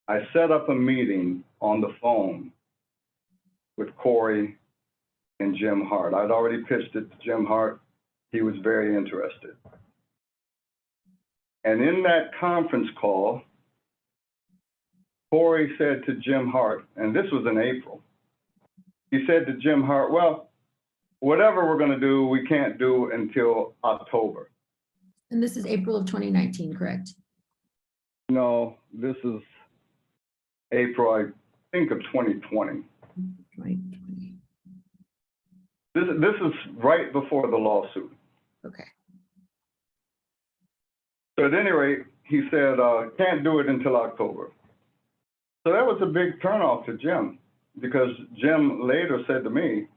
I set up a meeting on the phone with Corey and Jim Hart. I'd already pitched it to Jim Hart. He was very interested. And in that conference call, Corey said to Jim Hart, and this was in April, he said to Jim Hart, well, whatever we're going to do, we can't do until October. And this is April of 2019, correct? No, this is April, I think, of 2020. 2020. This is right before the lawsuit. Okay. So at any rate, he said, can't do it until October. So that was a big turnoff to Jim, because Jim later said to me,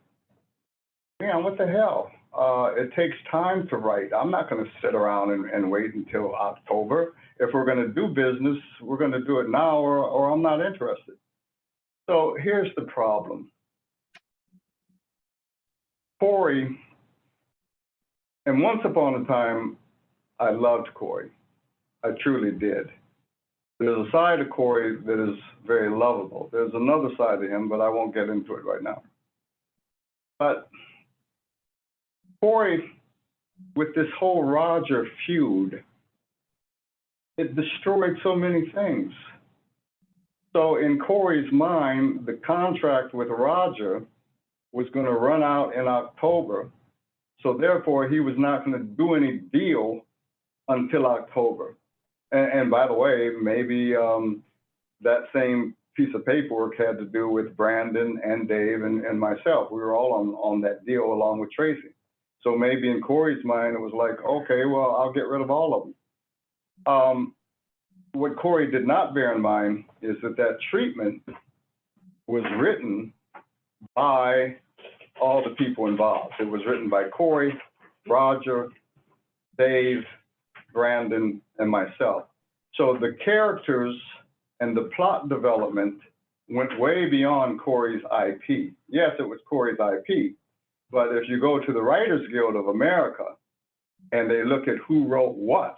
man, what the hell? It takes time to write. I'm not going to sit around and wait until October. If we're going to do business, we're going to do it now, or I'm not interested. So here's the problem. Corey, and once upon a time, I loved Corey. I truly did. There's a side of Corey that is very lovable. There's another side of him, but I won't get into it right now. But Corey, with this whole Roger feud, it destroyed so many things. So in Corey's mind, the contract with Roger was going to run out in October. So therefore, he was not going to do any deal until October. And by the way, maybe that same piece of paperwork had to do with Brandon and Dave and myself. We were all on that deal along with Tracy. So maybe in Corey's mind, it was like, okay, well, I'll get rid of all of them. What Corey did not bear in mind is that treatment was written by all the people involved. It was written by Corey, Roger, Dave, Brandon, and myself. So the characters and the plot development went way beyond Corey's IP. Yes, it was Corey's IP, but if you go to the Writers Guild of America and they look at who wrote what,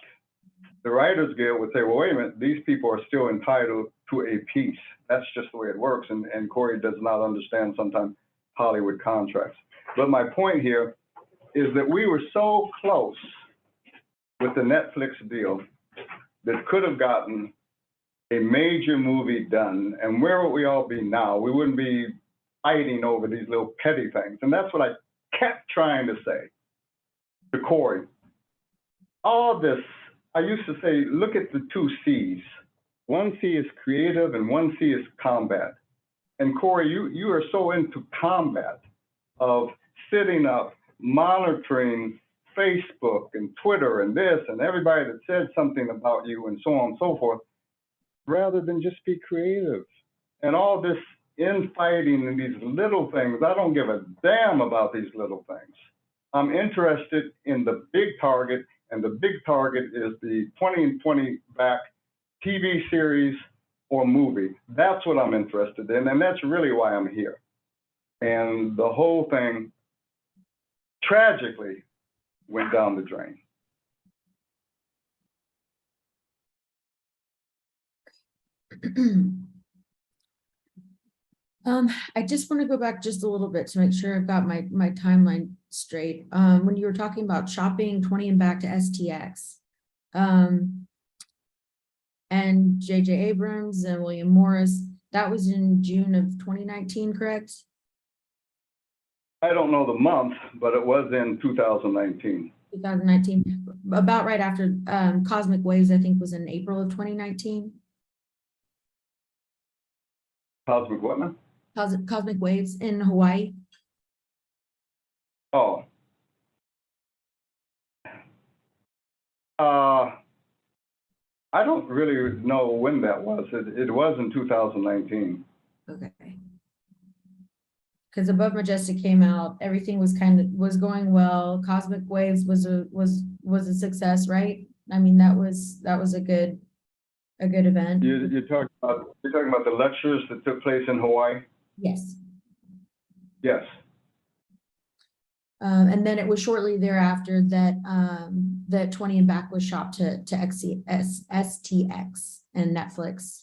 the Writers Guild would say, well, wait a minute, these people are still entitled to a piece. That's just the way it works, and Corey does not understand sometimes Hollywood contracts. But my point here is that we were so close with the Netflix deal that could have gotten a major movie done. And where would we all be now? We wouldn't be fighting over these little petty things. And that's what I kept trying to say to Corey. All this, I used to say, look at the two C's. One C is creative and one C is combat. And Corey, you are so into combat of sitting up, monitoring Facebook and Twitter and this and everybody that said something about you and so on and so forth, rather than just be creative. And all this infighting and these little things, I don't give a damn about these little things. I'm interested in the big target, and the big target is the 20 and 20 back TV series or movie. That's what I'm interested in, and that's really why I'm here. And the whole thing tragically went down the drain. I just want to go back just a little bit to make sure I've got my timeline straight. When you were talking about shopping 20 and back to STX, and J.J. Abrams and William Morris, that was in June of 2019, correct? I don't know the month, but it was in 2019. 2019, about right after Cosmic Waves, I think was in April of 2019. Cosmic what now? Cosmic Waves in Hawaii. Oh. I don't really know when that was. It was in 2019. Okay. Because Above Majestic came out, everything was going well. Cosmic Waves was a success, right? I mean, that was a good a good event? You're talking about the lectures that took place in Hawaii? Yes. Yes. And then it was shortly thereafter that that 20 and Back was shopped to STX and Netflix.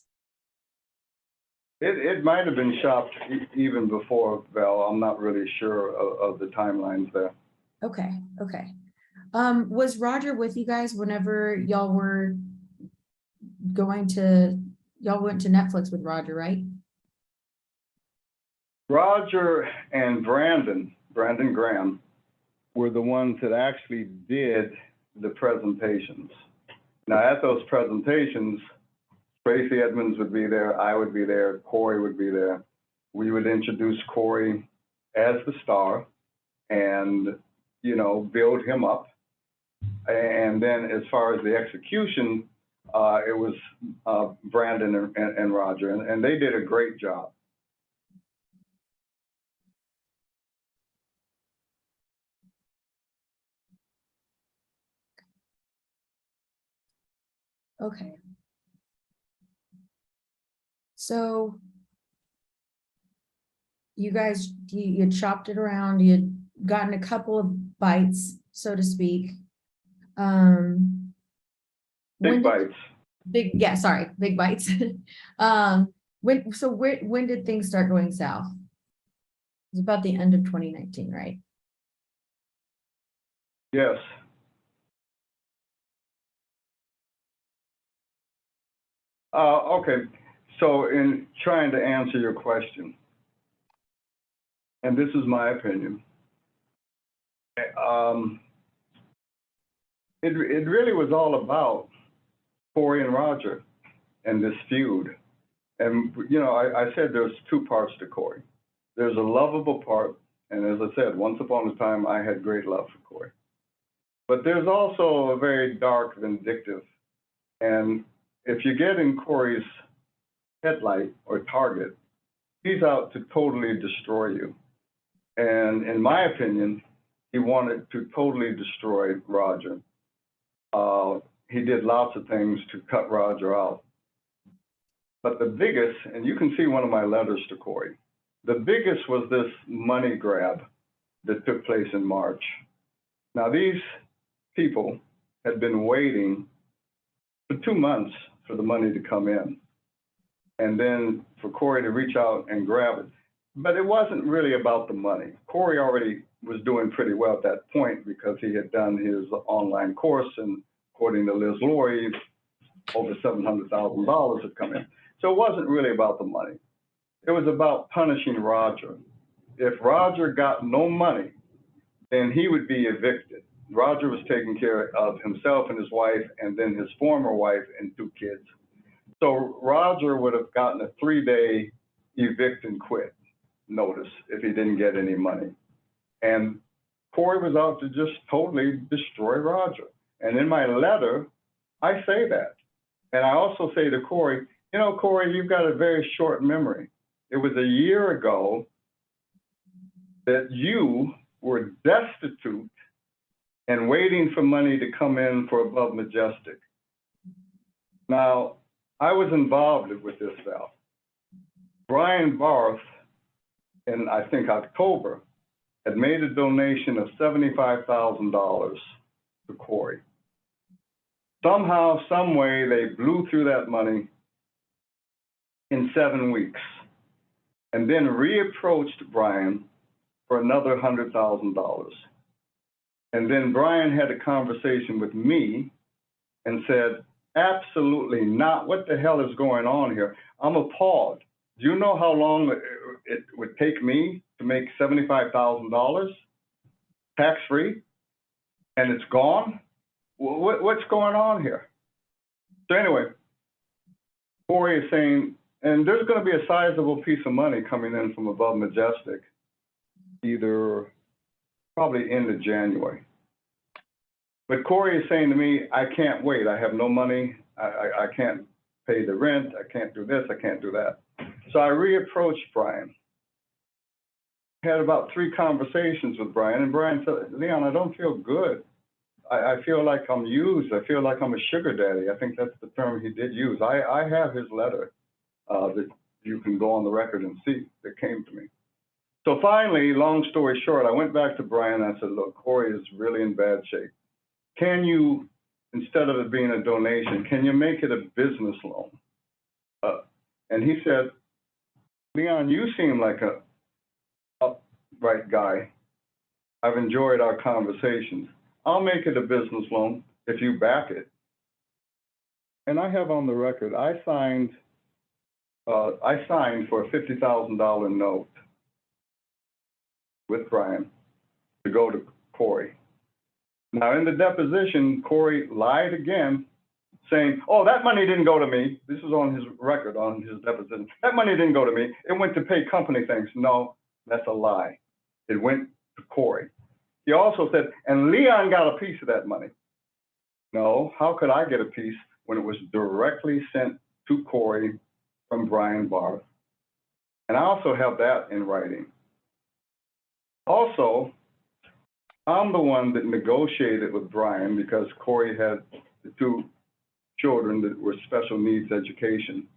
It might have been shopped even before, Val. I'm not really sure of the timelines there. Okay, okay. Was Roger with you guys whenever y'all were going to, y'all went to Netflix with Roger, right? Roger and Brandon Graham, were the ones that actually did the presentations. Now, at those presentations, Tracy Edmonds would be there, I would be there, Corey would be there. We would introduce Corey as the star and, you know, build him up. And then as far as the execution, it was Brandon and Roger, and they did a great job. Okay. So you guys, you chopped it around, you had gotten a couple of bites, so to speak. Big bites. Big bites. When did things start going south? It was about the end of 2019, right? Yes. Okay, so in trying to answer your question, and this is my opinion, it really was all about Corey and Roger and this feud. And, you know, I said there's two parts to Corey. There's a lovable part, and as I said, once upon a time, I had great love for Corey. But there's also a very dark, vindictive, and if you get in Corey's headlight or target, he's out to totally destroy you. And in my opinion, he wanted to totally destroy Roger. He did lots of things to cut Roger out. But the biggest, and you can see one of my letters to Corey, the biggest was this money grab that took place in March. Now, these people had been waiting for 2 months for the money to come in, and then for Corey to reach out and grab it. But it wasn't really about the money. Corey already was doing pretty well at that point because he had done his online course, and according to Liz Laurie, over $700,000 had come in. So it wasn't really about the money. It was about punishing Roger. If Roger got no money, then he would be evicted. Roger was taking care of himself and his wife, and then his former wife and 2 kids. So Roger would have gotten a 3-day evict and quit notice if he didn't get any money. And Corey was out to just totally destroy Roger. And in my letter, I say that. And I also say to Corey, you know, Corey, you've got a very short memory. It was a year ago that you were destitute and waiting for money to come in for Above Majestic. Now, I was involved with this, Val. Brian Barth, in I think October, had made a donation of $75,000 to Corey. Somehow, some way, they blew through that money in 7 weeks, and then reapproached Brian for another $100,000. And then Brian had a conversation with me and said, absolutely not. What the hell is going on here? I'm appalled. Do you know how long it would take me to make $75,000 tax-free? And it's gone? What's going on here? So anyway, Corey is saying, and there's going to be a sizable piece of money coming in from Above Majestic, either probably end of January. But Corey is saying to me, I can't wait. I have no money. I can't pay the rent. I can't do this. I can't do that. So I reapproached Brian. Had about 3 conversations with Brian, and Brian said, Leon, I don't feel good. I feel like I'm used. I feel like I'm a sugar daddy. I think that's the term he did use. I have his letter that you can go on the record and see that came to me. So finally, long story short, I went back to Brian and I said, look, Corey is really in bad shape. Can you, instead of it being a donation, can you make it a business loan? And he said, Leon, you seem like a upright guy. I've enjoyed our conversations. I'll make it a business loan if you back it. And I have on the record, I signed for a $50,000 note with Brian to go to Corey. Now in the deposition, Corey lied again, saying, oh, that money didn't go to me. This is on his record, on his deposition. That money didn't go to me. It went to pay company things. No, that's a lie. It went to Corey. He also said, and Leon got a piece of that money. No, how could I get a piece when it was directly sent to Corey from Brian Barth? And I also have that in writing. Also, I'm the one that negotiated with Brian because Corey had the two children that were special needs education.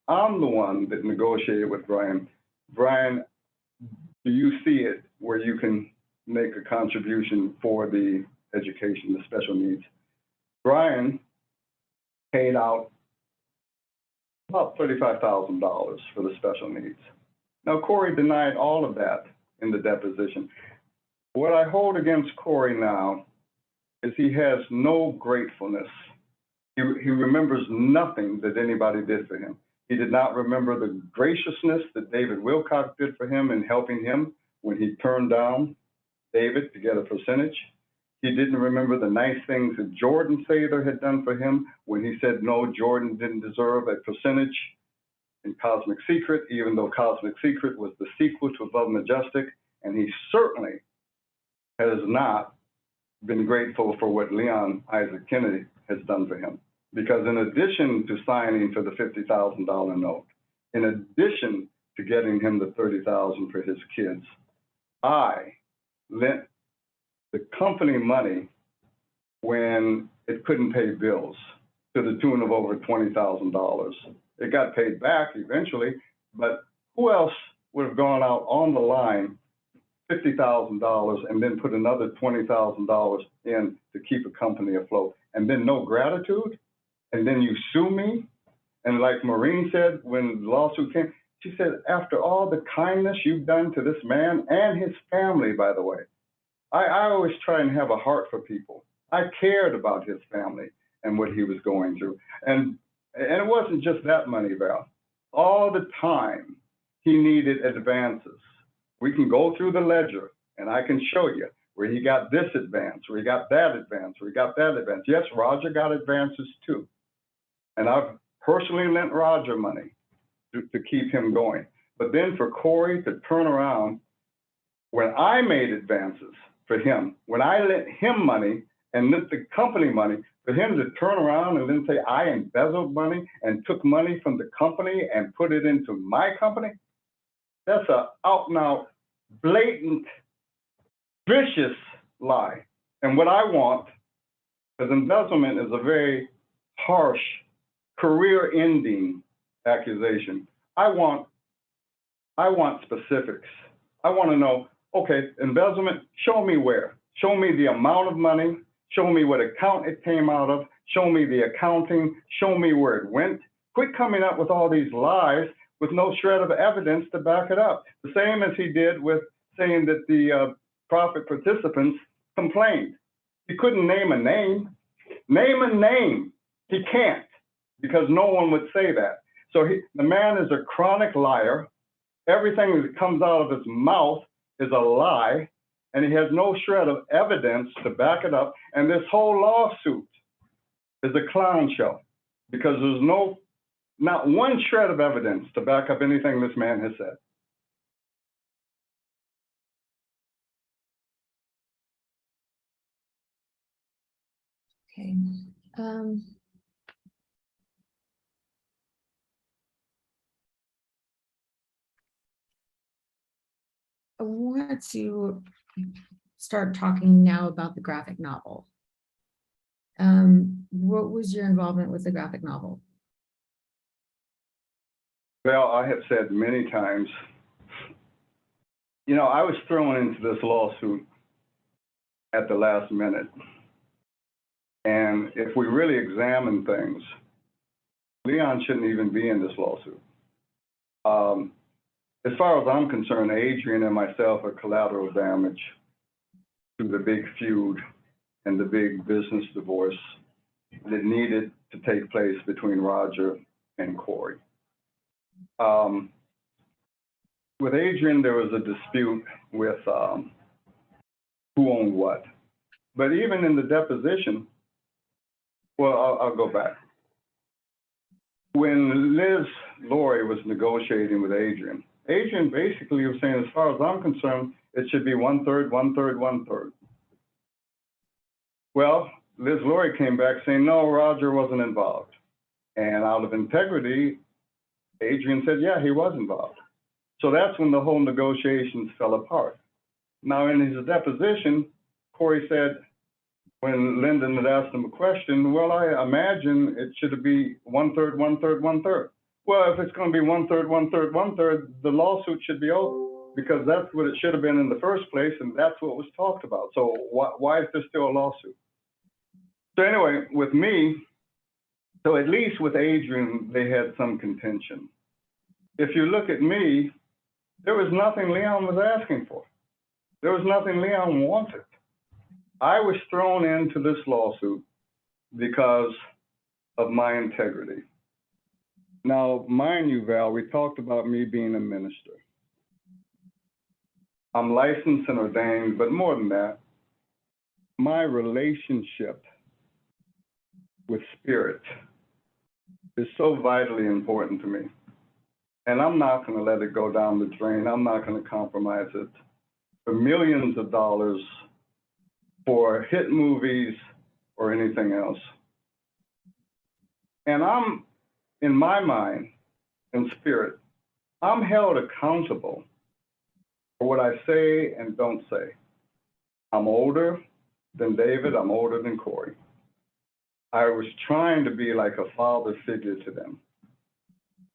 I'm the one that negotiated with Brian. Brian, do you see it where you can make a contribution for the education, the special needs? Brian paid out about $35,000 for the special needs. Now, Corey denied all of that in the deposition. What I hold against Corey now is he has no gratefulness. He remembers nothing that anybody did for him. He did not remember the graciousness that David Wilcock did for him in helping him when he turned down David to get a percentage. He didn't remember the nice things that Jordan Sather had done for him when he said, no, Jordan didn't deserve a percentage in Cosmic Secret, even though Cosmic Secret was the sequel to Above Majestic. And he certainly has not been grateful for what Leon Isaac Kennedy has done for him. Because in addition to signing for the $50,000 note, in addition to getting him the $30,000 for his kids, I lent the company money when it couldn't pay bills to the tune of over $20,000. It got paid back eventually, but who else would have gone out on the line $50,000 and then put another $20,000 in to keep a company afloat? And then no gratitude? And then you sue me? And like Maureen said when the lawsuit came, she said, after all the kindness you've done to this man and his family, by the way, I always try and have a heart for people. I cared about his family and what he was going through. And it wasn't just that money, Val. All the time he needed advances. We can go through the ledger and I can show you where he got this advance, where he got that advance, where he got that advance. Yes, Roger got advances too. And I've personally lent Roger money to keep him going. But then for Corey to turn around, when I made advances for him, when I lent him money and lent the company money, for him to turn around and then say I embezzled money and took money from the company and put it into my company, that's a out and out, blatant, vicious lie. And what I want, because embezzlement is a very harsh, career-ending accusation. I want specifics. I want to know, okay, embezzlement, show me where. Show me the amount of money. Show me what account it came out of. Show me the accounting. Show me where it went. Quit coming up with all these lies with no shred of evidence to back it up. The same as he did with saying that the profit participants complained. He couldn't name a name. Name a name. He can't, because no one would say that. So the man is a chronic liar. Everything that comes out of his mouth is a lie, and he has no shred of evidence to back it up. And this whole lawsuit is a clown show, because there's not one shred of evidence to back up anything this man has said. Okay. I want to start talking now about the graphic novel. What was your involvement with the graphic novel? Well, I have said many times, you know, I was thrown into this lawsuit at the last minute. And if we really examine things, Leon shouldn't even be in this lawsuit. As far as I'm concerned, Adrian and myself are collateral damage to the big feud and the big business divorce that needed to take place between Roger and Corey. With Adrian, there was a dispute with who owned what. But even in the deposition, well, I'll go back. When Liz Laurie was negotiating with Adrian, Adrian basically was saying, as far as I'm concerned, it should be 1/3, 1/3, 1/3. Well, Liz Laurie came back saying, no, Roger wasn't involved. And out of integrity, Adrian said, yeah, he was involved. So that's when the whole negotiations fell apart. Now, in his deposition, Corey said, when Lyndon had asked him a question, well, I imagine it should be 1/3, 1/3, 1/3. Well, if it's going to be 1/3, 1/3, 1/3, the lawsuit should be over because that's what it should have been in the first place, and that's what was talked about. So why is there still a lawsuit? So anyway, with me, so at least with Adrian, they had some contention. If you look at me, there was nothing Leon was asking for. There was nothing Leon wanted. I was thrown into this lawsuit because of my integrity. Now, mind you, Val, we talked about me being a minister. I'm licensed and ordained, but more than that, my relationship with spirit is so vitally important to me. And I'm not going to let it go down the drain. I'm not going to compromise it for millions of dollars for hit movies or anything else. And I'm, in my mind and spirit, I'm held accountable for what I say and don't say. I'm older than David. I'm older than Corey. I was trying to be like a father figure to them.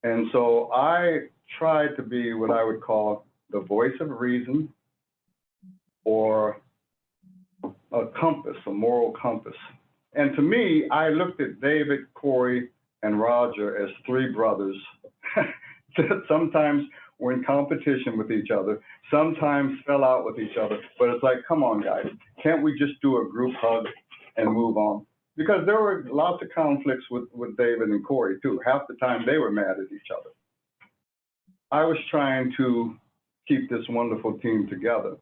And so I tried to be what I would call the voice of reason or a compass, a moral compass. And to me, I looked at David, Corey, and Roger as three brothers that sometimes were in competition with each other, sometimes fell out with each other. But it's like, come on, guys, can't we just do a group hug and move on? Because there were lots of conflicts with David and Corey, too. Half the time, they were mad at each other. I was trying to keep this wonderful team together.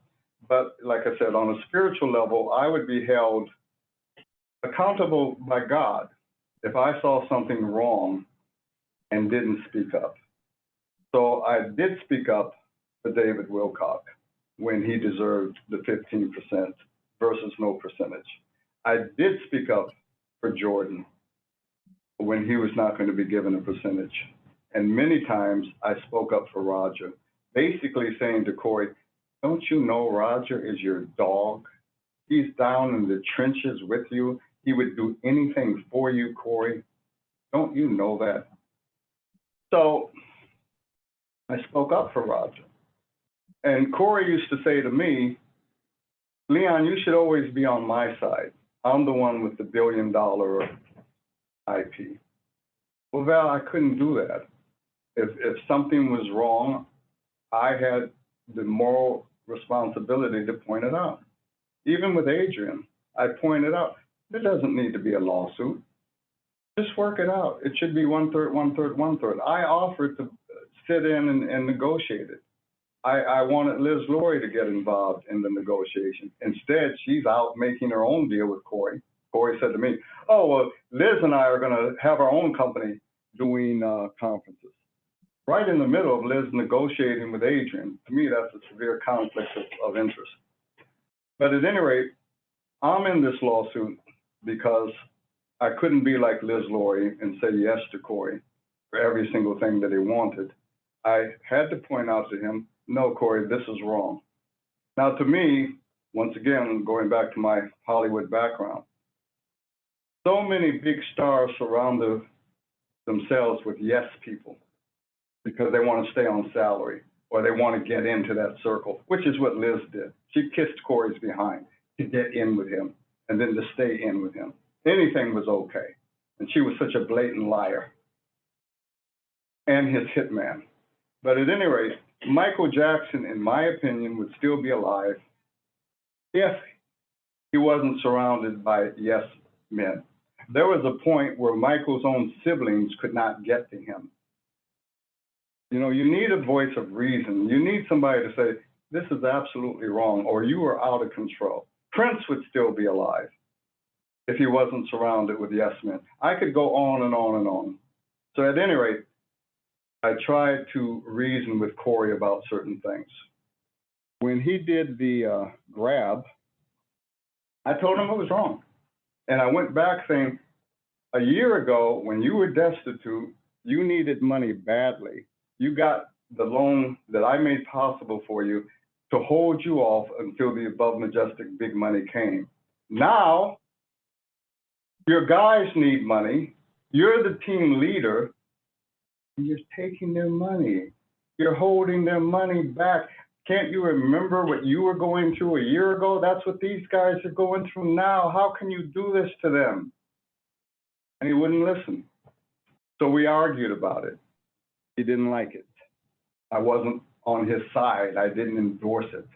But like I said, on a spiritual level, I would be held accountable by God if I saw something wrong and didn't speak up. So I did speak up for David Wilcock when he deserved the 15% versus no percentage. I did speak up for Jordan when he was not going to be given a percentage. And many times I spoke up for Roger, basically saying to Corey, don't you know Roger is your dog? He's down in the trenches with you. He would do anything for you, Corey. Don't you know that? So I spoke up for Roger. And Corey used to say to me, Leon, you should always be on my side. I'm the one with the $1 billion IP. Well, Val, I couldn't do that. If something was wrong, I had the moral responsibility to point it out. Even with Adrian, I pointed out, there doesn't need to be a lawsuit. Just work it out. It should be 1/3, 1/3, 1/3. I offered to sit in and negotiate it. I wanted Liz Laurie to get involved in the negotiation. Instead, she's out making her own deal with Corey. Corey said to me, oh, well, Liz and I are going to have our own company doing conferences. Right in the middle of Liz negotiating with Adrian. To me, that's a severe conflict of interest. But at any rate, I'm in this lawsuit because I couldn't be like Liz Laurie and say yes to Corey for every single thing that he wanted. I had to point out to him, no, Corey, this is wrong. Now, to me, once again, going back to my Hollywood background, So many big stars surround themselves with yes people because they want to stay on salary or they want to get into that circle, which is what Liz did. She kissed Corey's behind to get in with him and then to stay in with him. Anything was okay. And she was such a blatant liar and his hitman. But at any rate, Michael Jackson, in my opinion, would still be alive if he wasn't surrounded by yes men. There was a point where Michael's own siblings could not get to him. You know, you need a voice of reason. You need somebody to say, this is absolutely wrong, or you are out of control. Prince would still be alive if he wasn't surrounded with yes men. I could go on and on and on. So at any rate, I tried to reason with Corey about certain things. When he did the grab, I told him it was wrong. And I went back saying, a year ago, when you were destitute, you needed money badly. You got the loan that I made possible for you to hold you off until the above majestic big money came. Now, your guys need money. You're the team leader. And you're taking their money. You're holding their money back. Can't you remember what you were going through a year ago? That's what these guys are going through now. How can you do this to them? And he wouldn't listen. So we argued about it. He didn't like it. I wasn't on his side. I didn't endorse it.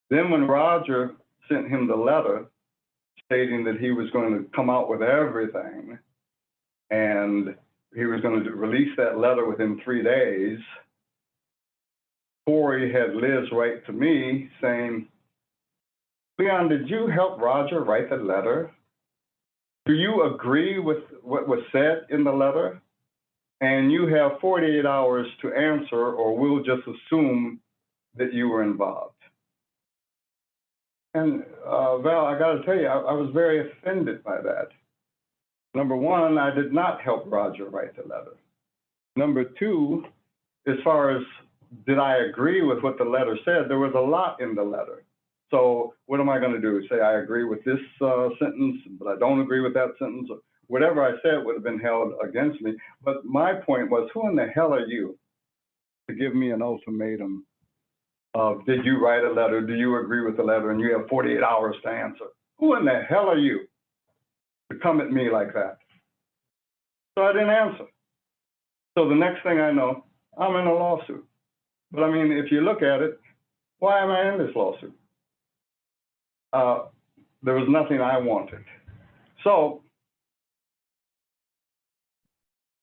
Then when Roger sent him the letter stating that he was going to come out with everything and he was going to release that letter within 3 days, Corey had Liz write to me saying, Leon, did you help Roger write the letter? Do you agree with what was said in the letter? And you have 48 hours to answer, or we'll just assume that you were involved. And Val, I got to tell you, I was very offended by that. Number one, I did not help Roger write the letter. Number two, as far as did I agree with what the letter said, there was a lot in the letter. So what am I going to do? Say I agree with this sentence, but I don't agree with that sentence? Whatever I said would have been held against me. But my point was, who in the hell are you to give me an ultimatum of, did you write a letter? Do you agree with the letter? And you have 48 hours to answer. Who in the hell are you to come at me like that? So I didn't answer. So the next thing I know, I'm in a lawsuit. But I mean, if you look at it, why am I in this lawsuit? There was nothing I wanted. So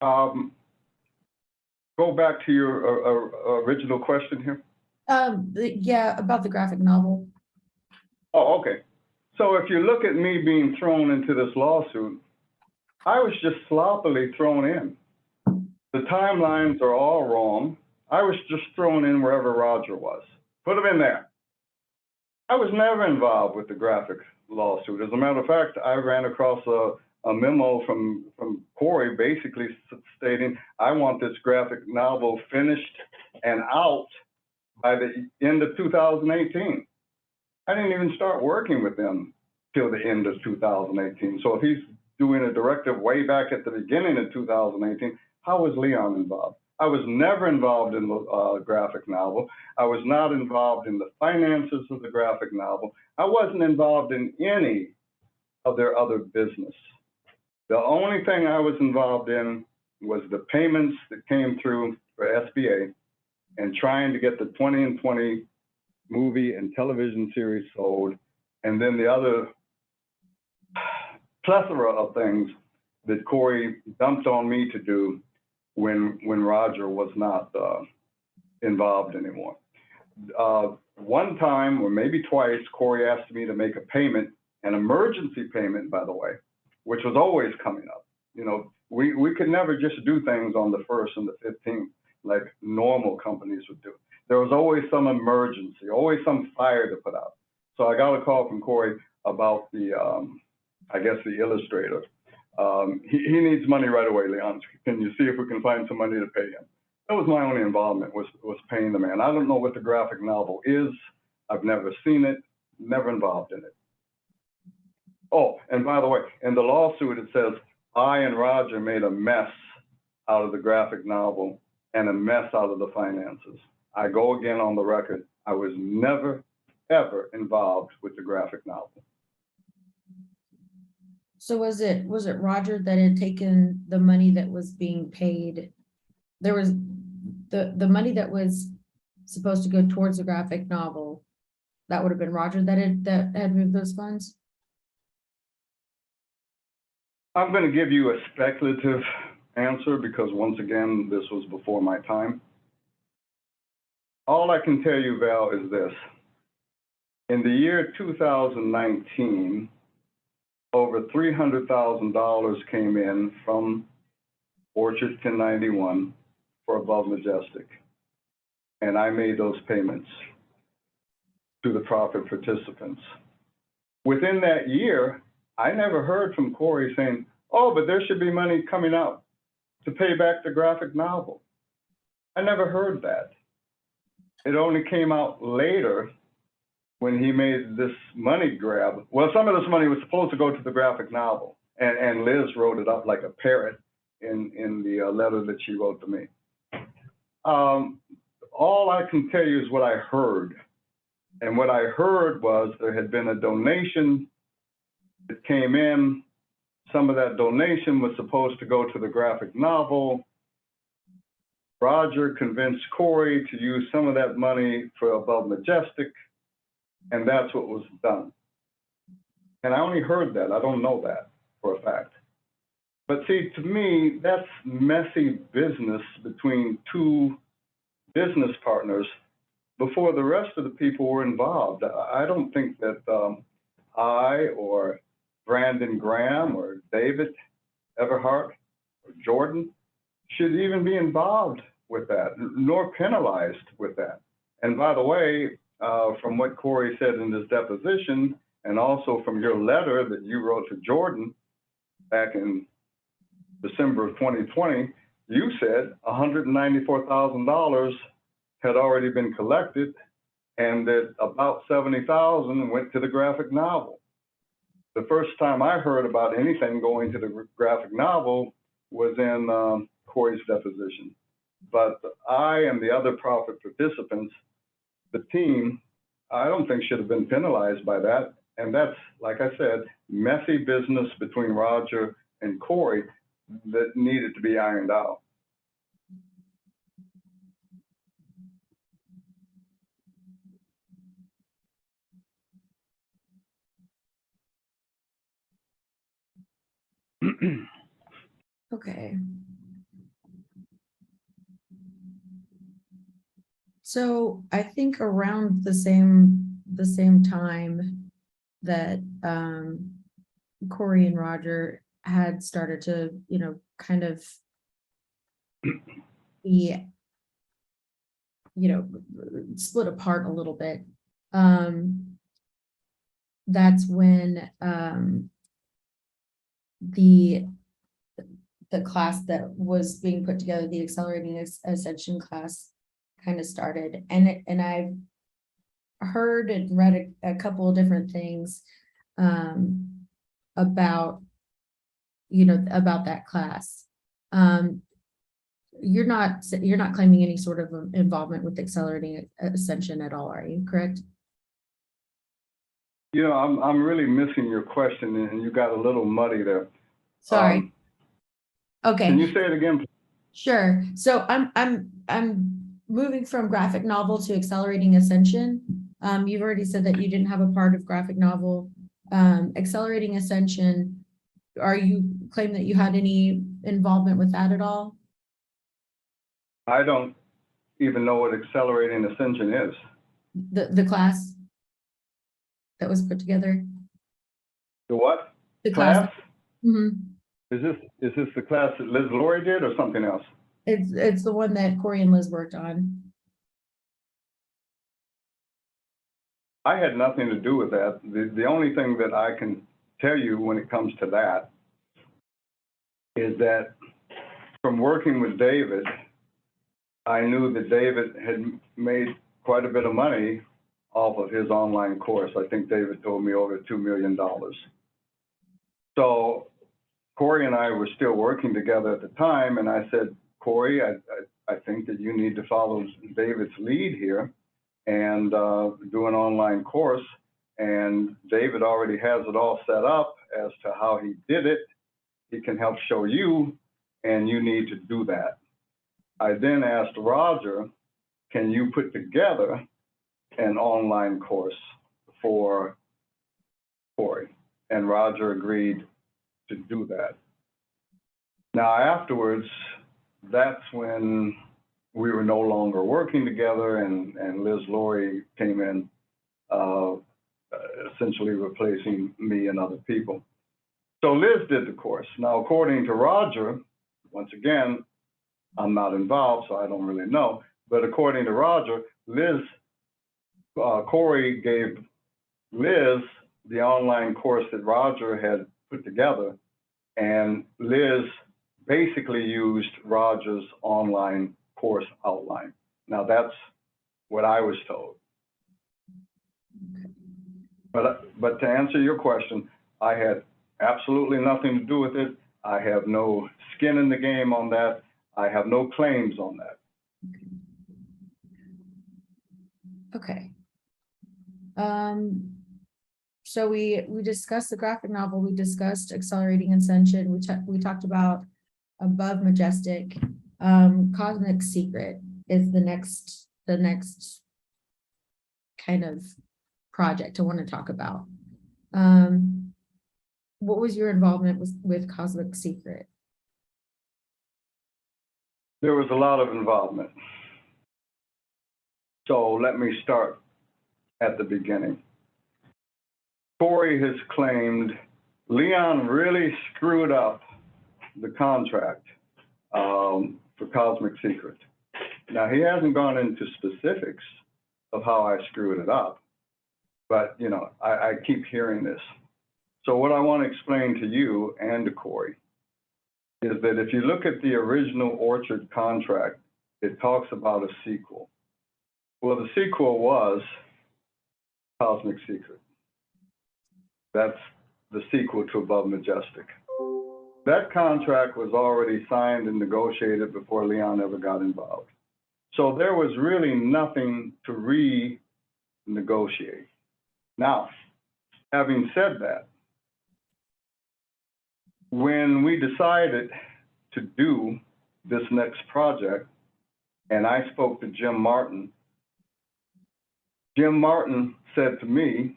go back to your original question here. Yeah, about the graphic novel. Oh, okay. So if you look at me being thrown into this lawsuit, I was just sloppily thrown in. The timelines are all wrong. I was just thrown in wherever Roger was. Put him in there. I was never involved with the graphic lawsuit. As a matter of fact, I ran across a memo from Corey basically stating, I want this graphic novel finished and out by the end of 2018. I didn't even start working with them till the end of 2018. So if he's doing a directive way back at the beginning of 2018, how was Leon involved? I was never involved in the graphic novel. I was not involved in the finances of the graphic novel. I wasn't involved in any of their other business. The only thing I was involved in was the payments that came through for SBA and trying to get the 20 and 20 movie and television series sold, and then the other plethora of things that Corey dumped on me to do when Roger was not involved anymore. One time, or maybe twice, Corey asked me to make a payment, an emergency payment, by the way, which was always coming up. You know, we could never just do things on the 1st and the 15th like normal companies would do. There was always some emergency, always some fire to put out. So I got a call from Corey about the, I guess the illustrator. He needs money right away, Leon. Can you see if we can find some money to pay him? That was my only involvement, was paying the man. I don't know what the graphic novel is. I've never seen it, never involved in it. Oh, and by the way, in the lawsuit, it says, I and Roger made a mess out of the graphic novel and a mess out of the finances. I go again on the record. I was never, ever involved with the graphic novel. So was it Roger that had taken the money that was being paid? There was the money that was supposed to go towards the graphic novel. That would have been Roger that had moved those funds? I'm going to give you a speculative answer because once again, this was before my time. All I can tell you, Val, is this. In the year 2019, over $300,000 came in from Orchard 1091 for Above Majestic. And I made those payments to the profit participants. Within that year, I never heard from Corey saying, oh, but there should be money coming out to pay back the graphic novel. I never heard that. It only came out later when he made this money grab. Well, some of this money was supposed to go to the graphic novel, and Liz wrote it up like a parrot in the letter that she wrote to me. All I can tell you is what I heard. And what I heard was there had been a donation that came in. Some of that donation was supposed to go to the graphic novel. Roger convinced Corey to use some of that money for Above Majestic, and that's what was done. And I only heard that. I don't know that for a fact. But see, to me, that's messy business between two business partners before the rest of the people were involved. I don't think that I or Brandon Graham or David Everhart or Jordan should even be involved with that, nor penalized with that. And by the way, from what Corey said in his deposition, and also from your letter that you wrote to Jordan back in December of 2020, you said $194,000 had already been collected and that about $70,000 went to the graphic novel. The first time I heard about anything going to the graphic novel was in Corey's deposition. But I and the other profit participants, the team, I don't think should have been penalized by that. And that's, like I said, messy business between Roger and Corey that needed to be ironed out. Okay. So I think around the same time that Corey and Roger had started to, kind of be, split apart a little bit. That's when the class that was being put together, the Accelerating Ascension class, kind of started. And I've heard and read a couple of different things about that class. You're not claiming any sort of involvement with Accelerating Ascension at all, are you? Correct? I'm really missing your question, and you got a little muddy there. Sorry. Okay. Can you say it again? Sure. So I'm moving from graphic novel to Accelerating Ascension. You've already said that you didn't have a part of graphic novel. Accelerating Ascension, are you claim that you had any involvement with that at all? I don't even know what Accelerating Ascension is. The class that was put together? The what? The class. Mm-hmm. Is this the class that Liz Laurie did or something else? It's the one that Corey and Liz worked on. I had nothing to do with that. The only thing that I can tell you when it comes to that is that from working with David, I knew that David had made quite a bit of money off of his online course. I think David told me over $2 million. So Corey and I were still working together at the time, and I said, Corey, I think that you need to follow David's lead here and do an online course. And David already has it all set up as to how he did it. He can help show you, and you need to do that. I then asked Roger, can you put together an online course for Corey? And Roger agreed to do that. Now afterwards, that's when we were no longer working together, and Liz Laurie came in, essentially replacing me and other people. So Liz did the course. Now, according to Roger, once again, I'm not involved, so I don't really know, but according to Roger, Corey gave Liz the online course that Roger had put together, and Liz basically used Roger's online course outline. Now that's what I was told. But to answer your question, I had absolutely nothing to do with it. I have no skin in the game on that. I have no claims on that. Okay. So we discussed the graphic novel, we discussed Accelerating Ascension, we talked about Above Majestic. Cosmic Secret is the next kind of project I want to talk about. What was your involvement with Cosmic Secret? There was a lot of involvement. So let me start at the beginning. Corey has claimed Leon really screwed up the contract for Cosmic Secret. Now, he hasn't gone into specifics of how I screwed it up, but you know, I keep hearing this. So what I want to explain to you and to Corey is that if you look at the original Orchard contract, it talks about a sequel. Well, the sequel was Cosmic Secret. That's the sequel to Above Majestic. That contract was already signed and negotiated before Leon ever got involved. So there was really nothing to renegotiate. Now, having said that, when we decided to do this next project, and I spoke to Jim Martin said to me,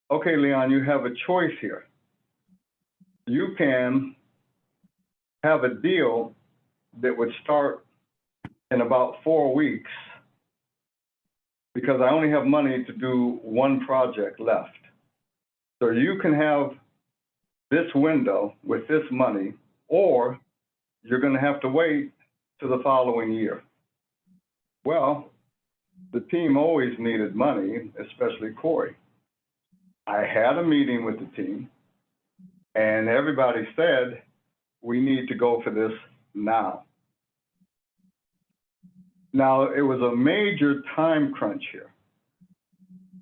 okay, Leon, you have a choice here. You can have a deal that would start in about 4 weeks because I only have money to do one project left. So you can have this window with this money, or you're going to have to wait to the following year. Well, the team always needed money, especially Corey. I had a meeting with the team, and everybody said, we need to go for this now. Now, it was a major time crunch here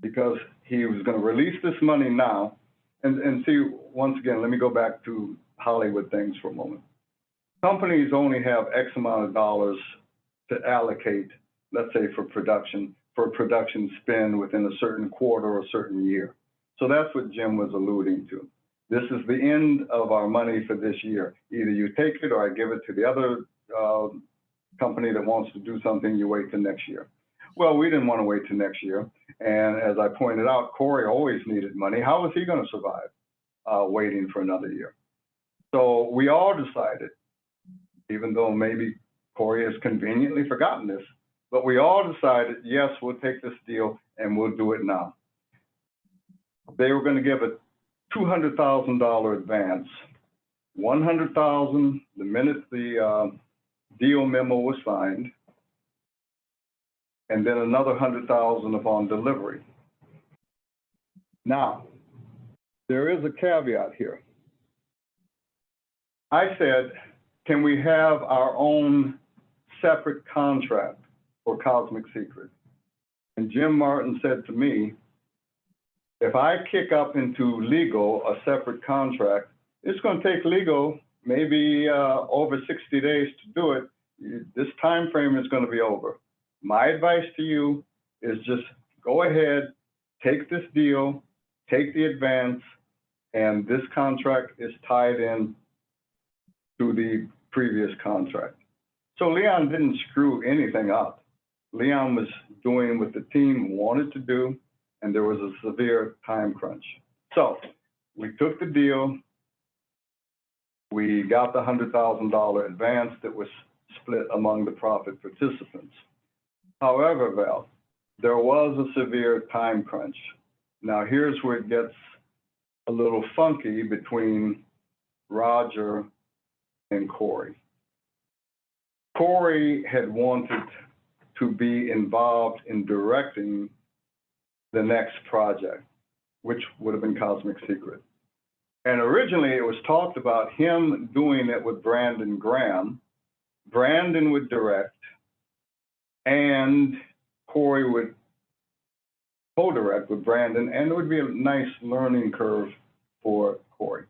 because he was going to release this money now. And see, once again, let me go back to Hollywood things for a moment. Companies only have X amount of dollars to allocate, let's say for a production spend within a certain quarter or a certain year. So that's what Jim was alluding to. This is the end of our money for this year. Either you take it or I give it to the other company that wants to do something, you wait till next year. Well, we didn't want to wait till next year. And as I pointed out, Corey always needed money. How was he going to survive waiting for another year? So we all decided, even though maybe Corey has conveniently forgotten this, but we all decided, yes, we'll take this deal and we'll do it now. They were going to give a $200,000 advance, $100,000 the minute the deal memo was signed, and then another $100,000 upon delivery. Now, there is a caveat here. I said, can we have our own separate contract for Cosmic Secret? And Jim Martin said to me, if I kick up into legal a separate contract, it's going to take legal maybe over 60 days to do it. This time frame is going to be over. My advice to you is just go ahead, take this deal, take the advance, and this contract is tied in to the previous contract. So Leon didn't screw anything up. Leon was doing what the team wanted to do, and there was a severe time crunch. So we took the deal. We got the $100,000 advance that was split among the profit participants. However, Val, there was a severe time crunch. Now here's where it gets a little funky between Roger and Corey. Corey had wanted to be involved in directing the next project, which would have been Cosmic Secret. And originally it was talked about him doing it with Brandon Graham. Brandon would direct and Corey would co-direct with Brandon, and it would be a nice learning curve for Corey.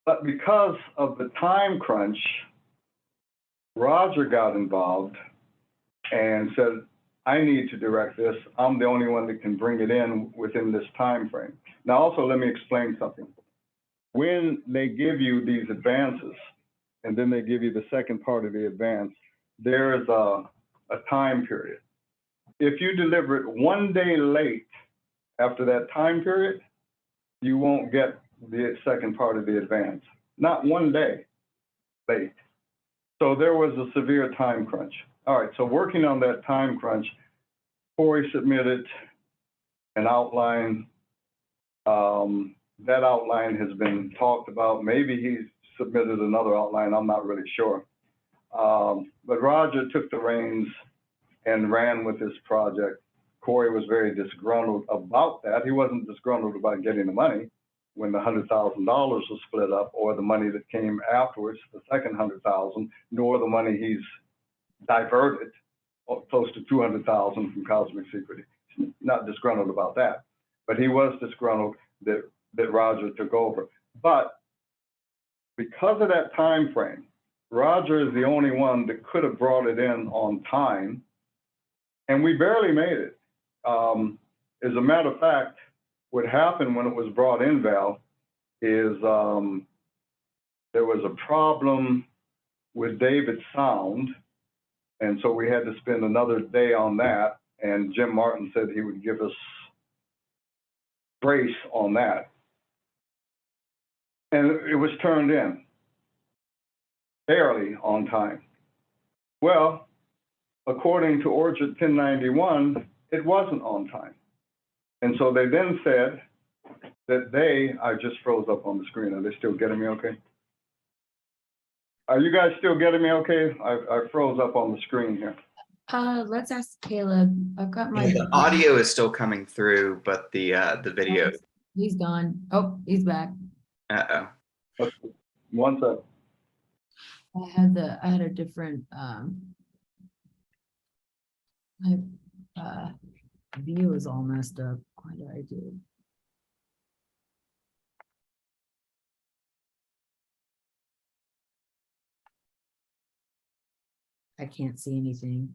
But because of the time crunch, Roger got involved and said, I need to direct this. I'm the only one that can bring it in within this time frame. Now, also, let me explain something. When they give you these advances, and then they give you the second part of the advance, there is a time period. If you deliver it 1 day late after that time period, you won't get the second part of the advance. Not 1 day late. So there was a severe time crunch. All right, so working on that time crunch, Corey submitted an outline. That outline has been talked about. Maybe he's submitted another outline, I'm not really sure. But Roger took the reins and ran with this project. Corey was very disgruntled about that. He wasn't disgruntled about getting the money when the $100,000 was split up, or the money that came afterwards, the second $100,000, nor the money he's diverted, close to $200,000 from Cosmic Secret. He's not disgruntled about that, but he was disgruntled that Roger took over. But because of that time frame, Roger is the only one that could have brought it in on time, and we barely made it. As a matter of fact, what happened when it was brought in, Val, is there was a problem with David's sound, and so we had to spend another day on that, and Jim Martin said he would give us grace on that. And it was turned in barely on time. Well, according to Orchard 1091, it wasn't on time. And so they then said that I just froze up on the screen. Are they still getting me okay? Are you guys still getting me okay? I froze up on the screen here. Let's ask Caleb. I've got my The audio is still coming through, but the video. He's gone. Oh, he's back. Uh-oh. Okay. 1 sec. I had a different my view is all messed up. What did I do? I can't see anything.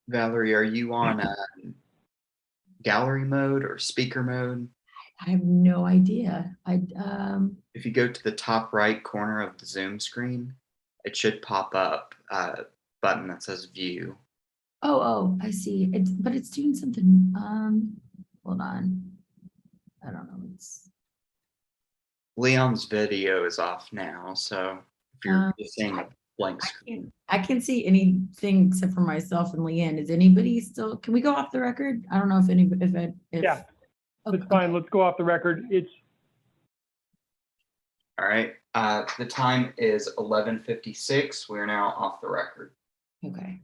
Valerie, are you on gallery mode or speaker mode? I have no idea. If you go to the top right corner of the Zoom screen, it should pop up a button that says view. Oh, I see. But it's doing something. Hold on. I don't know. Leon's video is off now, so if you're just seeing a blank screen. I can't see anything except for myself and Leanne. Is anybody still? Can we go off the record? I don't know if anybody. Yeah, okay. that's fine. Let's go off the record. All right. The time is 11:56. We're now off the record. Okay.